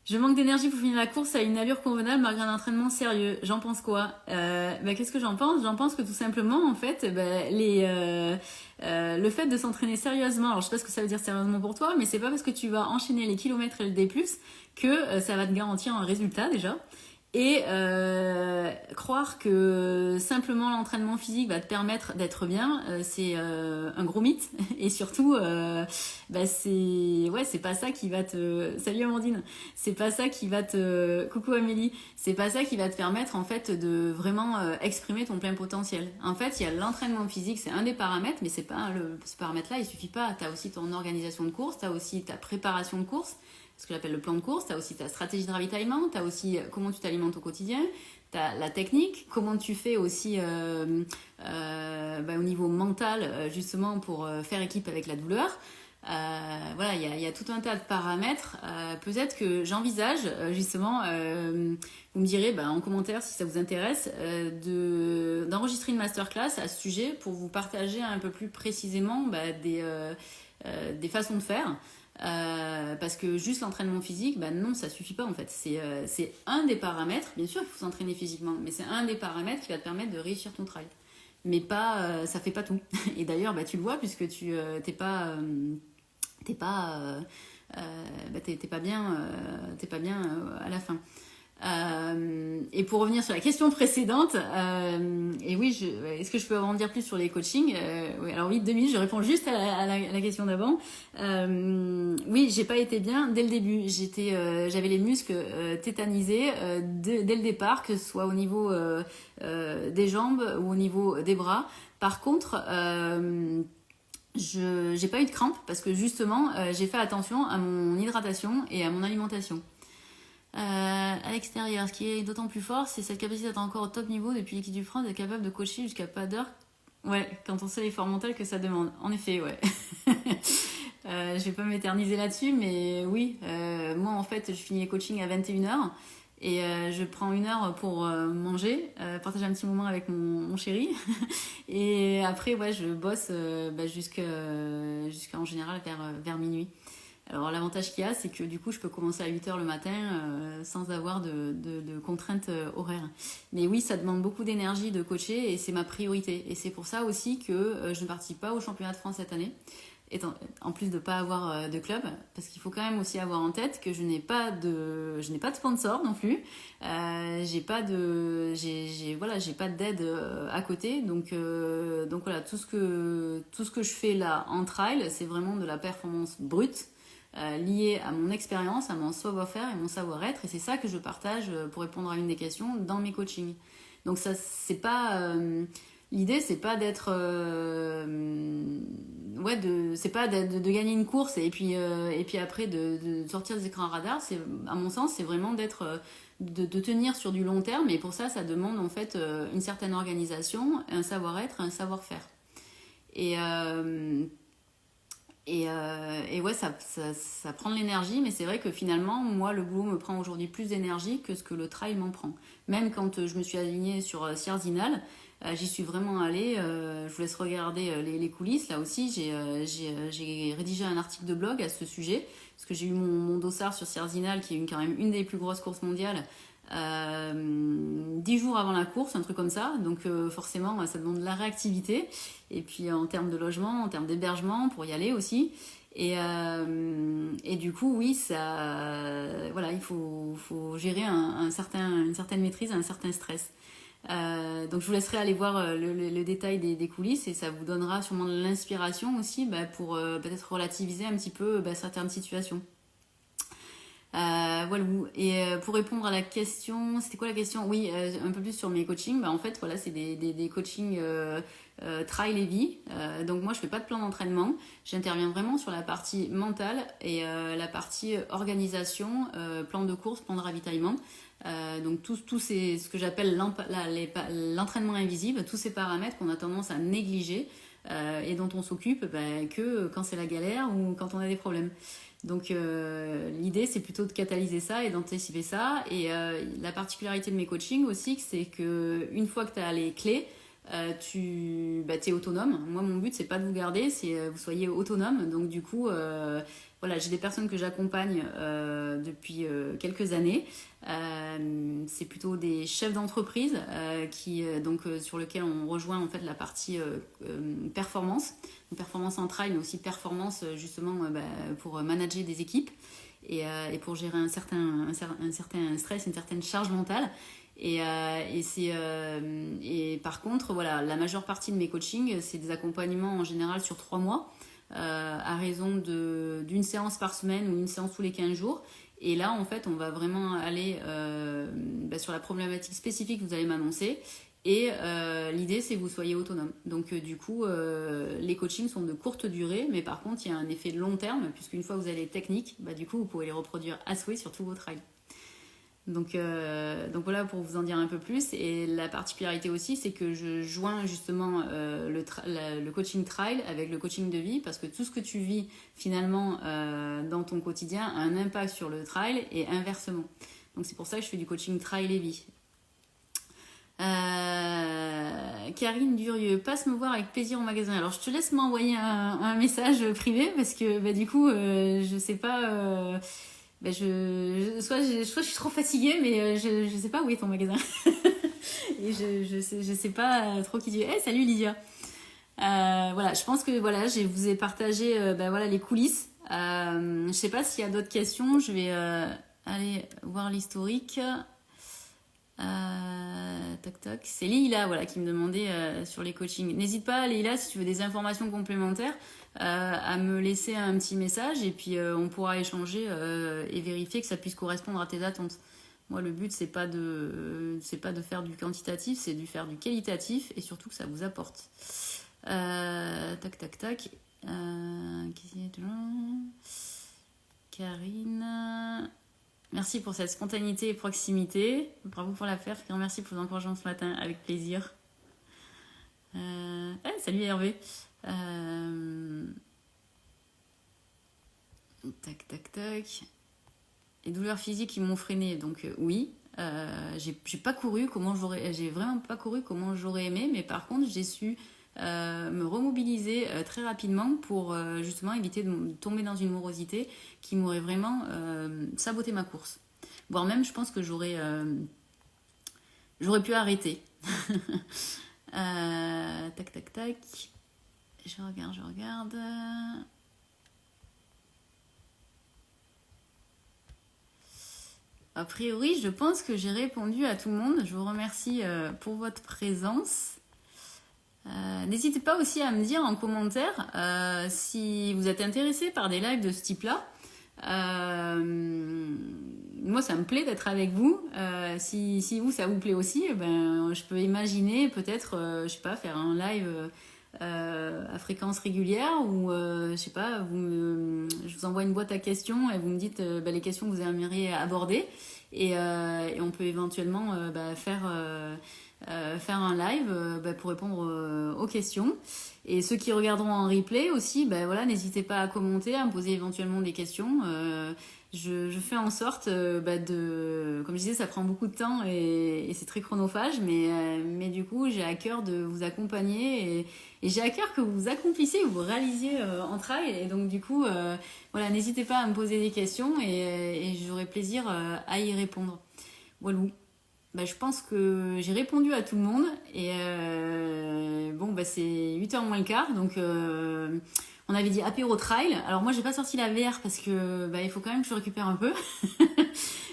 Je manque d'énergie pour finir la course à une allure convenable malgré un entraînement sérieux. J'en pense quoi? Qu'est-ce que j'en pense? J'en pense que tout simplement, en fait, le fait de s'entraîner sérieusement, alors je sais pas ce que ça veut dire sérieusement pour toi, mais c'est pas parce que tu vas enchaîner les kilomètres et le D+, que ça va te garantir un résultat déjà. Et croire que simplement l'entraînement physique va te permettre d'être bien, c'est un gros mythe. Et surtout, c'est pas ça qui va te... Salut Amandine. C'est pas ça qui va te... Coucou Amélie. C'est pas ça qui va te permettre en fait de vraiment exprimer ton plein potentiel. En fait, il y a l'entraînement physique, c'est un des paramètres, mais ce paramètre-là, il suffit pas. T'as aussi ton organisation de course, t'as aussi ta préparation de course, ce que j'appelle le plan de course, tu as aussi ta stratégie de ravitaillement, tu as aussi comment tu t'alimentes au quotidien, tu as la technique, comment tu fais aussi au niveau mental, justement pour faire équipe avec la douleur. Voilà, il y a tout un tas de paramètres. Peut-être que j'envisage justement, vous me direz en commentaire si ça vous intéresse, d'enregistrer une masterclass à ce sujet pour vous partager un peu plus précisément des façons de faire. Parce que juste l'entraînement physique, non, ça suffit pas en fait. C'est un des paramètres, bien sûr il faut s'entraîner physiquement, mais c'est un des paramètres qui va te permettre de réussir ton trail. Mais ça fait pas tout. Et d'ailleurs, tu le vois puisque tu t'es pas bien à la fin. Et pour revenir sur la question précédente, et oui, est-ce que je peux en dire plus sur les coachings? Oui, alors oui, 2 minutes, je réponds juste à la question d'avant. Oui, j'ai pas été bien dès le début. J'avais les muscles tétanisés dès le départ, que ce soit au niveau des jambes ou au niveau des bras. Par contre, j'ai pas eu de crampes parce que justement, j'ai fait attention à mon hydratation et à mon alimentation. À l'extérieur, ce qui est d'autant plus fort, c'est cette capacité d'être encore au top niveau depuis l'équipe du France, d'être capable de coacher jusqu'à pas d'heure. Ouais, quand on sait l'effort mental que ça demande. En effet, ouais. Je vais pas m'éterniser là-dessus, mais oui, moi en fait, je finis les coachings à 21h Et je prends 1 heure pour manger, partager un petit moment avec mon chéri. Et après, ouais, je bosse jusqu'à en général vers minuit. Alors l'avantage qu'il y a, c'est que du coup, je peux commencer à 8 heures le matin sans avoir de contraintes horaires. Mais oui, ça demande beaucoup d'énergie de coacher et c'est ma priorité. Et c'est pour ça aussi que je ne participe pas au championnat de France cette année. En plus de ne pas avoir de club, parce qu'il faut quand même aussi avoir en tête que je n'ai pas de sponsor non plus. J'ai pas d'aide à côté. Donc voilà, tout ce que je fais là en trail, c'est vraiment de la performance brute. Lié à mon expérience, à mon savoir-faire et mon savoir-être, et c'est ça que je partage pour répondre à une des questions dans mes coachings. Donc ça, c'est pas l'idée, c'est pas d'être c'est pas de gagner une course et puis après de sortir des écrans radars. C'est, à mon sens, c'est vraiment d'être de tenir sur du long terme, et pour ça demande en fait une certaine organisation, un savoir-être, un savoir-faire. Et ouais, ça prend de l'énergie, mais c'est vrai que finalement, moi, le boulot me prend aujourd'hui plus d'énergie que ce que le trail m'en prend. Même quand je me suis alignée sur Sierzinal, j'y suis vraiment allée. Je vous laisse regarder les coulisses. Là aussi, j'ai rédigé un article de blog à ce sujet, parce que j'ai eu mon dossard sur Sierzinal, qui est quand même une des plus grosses courses mondiales, 10 jours avant la course, un truc comme ça. Donc forcément, ça demande de la réactivité. Et puis en termes de logement, en termes d'hébergement, pour y aller aussi. Et du coup, oui, voilà, il faut gérer une certaine maîtrise, un certain stress. Donc je vous laisserai aller voir le détail des coulisses, et ça vous donnera sûrement de l'inspiration aussi pour peut-être relativiser un petit peu certaines situations. Voilà. Et pour répondre à la question, c'était quoi la question? Oui, un peu plus sur mes coachings. En fait, voilà, c'est des coachings trail et vie. Donc moi, je fais pas de plan d'entraînement. J'interviens vraiment sur la partie mentale et la partie organisation, plan de course, plan de ravitaillement. Donc tout c'est ce que j'appelle l'entraînement invisible, tous ces paramètres qu'on a tendance à négliger et dont on s'occupe que quand c'est la galère ou quand on a des problèmes. Donc l'idée, c'est plutôt de catalyser ça et d'anticiper ça. Et la particularité de mes coachings aussi, c'est que une fois que tu as les clés, tu es autonome. Moi, mon but, c'est pas de vous garder, c'est que vous soyez autonome. Donc du coup, voilà, j'ai des personnes que j'accompagne depuis quelques années. C'est plutôt des chefs d'entreprise sur lesquels on rejoint en fait la partie performance en trail, mais aussi performance justement pour manager des équipes et pour gérer un certain stress, une certaine charge mentale. Et par contre, voilà, la majeure partie de mes coachings, c'est des accompagnements en général sur 3 mois, à raison d'une séance par semaine ou une séance tous les 15 jours. Et là, en fait, on va vraiment aller sur la problématique spécifique que vous allez m'annoncer. Et l'idée, c'est que vous soyez autonome. Donc, du coup, les coachings sont de courte durée, mais par contre, il y a un effet de long terme, puisqu'une fois que vous avez les techniques, du coup, vous pouvez les reproduire à souhait sur tous vos trails. Donc voilà pour vous en dire un peu plus. Et la particularité aussi, c'est que je joins justement le coaching trail avec le coaching de vie, parce que tout ce que tu vis finalement dans ton quotidien a un impact sur le trail et inversement. Donc c'est pour ça que je fais du coaching trail et vie. Karine Durieux, passe me voir avec plaisir au magasin. Alors je te laisse m'envoyer un message privé, parce que du coup je sais pas... soit je suis trop fatiguée, mais je sais pas où est ton magasin. Et je sais pas trop qui tu es. Hey, salut Lydia. Voilà, je pense que voilà, je vous ai partagé voilà, les coulisses. Je sais pas s'il y a d'autres questions. Je vais aller voir l'historique. Tac. C'est Lila, voilà, qui me demandait sur les coachings. N'hésite pas, Lila, si tu veux des informations complémentaires, à me laisser un petit message, et puis on pourra échanger et vérifier que ça puisse correspondre à tes attentes. Moi, le but, c'est pas de faire du quantitatif, c'est de faire du qualitatif, et surtout que ça vous apporte. Tac. Karine. Merci pour cette spontanéité et proximité. Bravo pour la faire. Merci pour l'encouragement ce matin, avec plaisir. Salut Hervé. Tac. Les douleurs physiques qui m'ont freiné, donc oui. J'ai pas couru j'ai vraiment pas couru comment j'aurais aimé, mais par contre j'ai su me remobiliser très rapidement pour justement éviter de tomber dans une morosité qui m'aurait vraiment saboté ma course. Voire même, je pense que j'aurais pu arrêter. Tac, tac, tac. Je regarde. A priori, je pense que j'ai répondu à tout le monde. Je vous remercie pour votre présence. N'hésitez pas aussi à me dire en commentaire si vous êtes intéressé par des lives de ce type-là. Moi, ça me plaît d'être avec vous. Si vous, ça vous plaît aussi, ben, je peux imaginer peut-être, je sais pas, faire un live à fréquence régulière ou, je sais pas, je vous envoie une boîte à questions et vous me dites les questions que vous aimeriez aborder et on peut éventuellement faire un live pour répondre aux questions. Et ceux qui regarderont en replay aussi, n'hésitez pas à commenter, à me poser éventuellement des questions. Je fais en sorte comme je disais, ça prend beaucoup de temps et c'est très chronophage, mais du coup, j'ai à cœur de vous accompagner et j'ai à cœur que vous accomplissiez, que vous réalisiez en trail. Et donc, du coup, n'hésitez pas à me poser des questions et j'aurai plaisir à y répondre. Voilà. Je pense que j'ai répondu à tout le monde et c'est 8h moins le quart, donc on avait dit apéro trail. Alors moi j'ai pas sorti la VR parce que il faut quand même que je récupère un peu.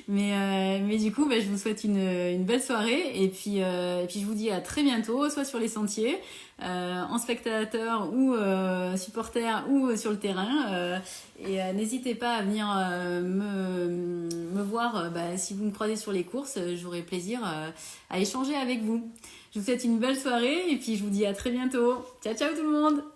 mais du coup je vous souhaite une belle soirée et puis je vous dis à très bientôt, soit sur les sentiers, en spectateur ou supporter ou sur le terrain. Et n'hésitez pas à venir me voir si vous me croisez sur les courses, j'aurai plaisir à échanger avec vous. Je vous souhaite une belle soirée et puis je vous dis à très bientôt. Ciao ciao tout le monde!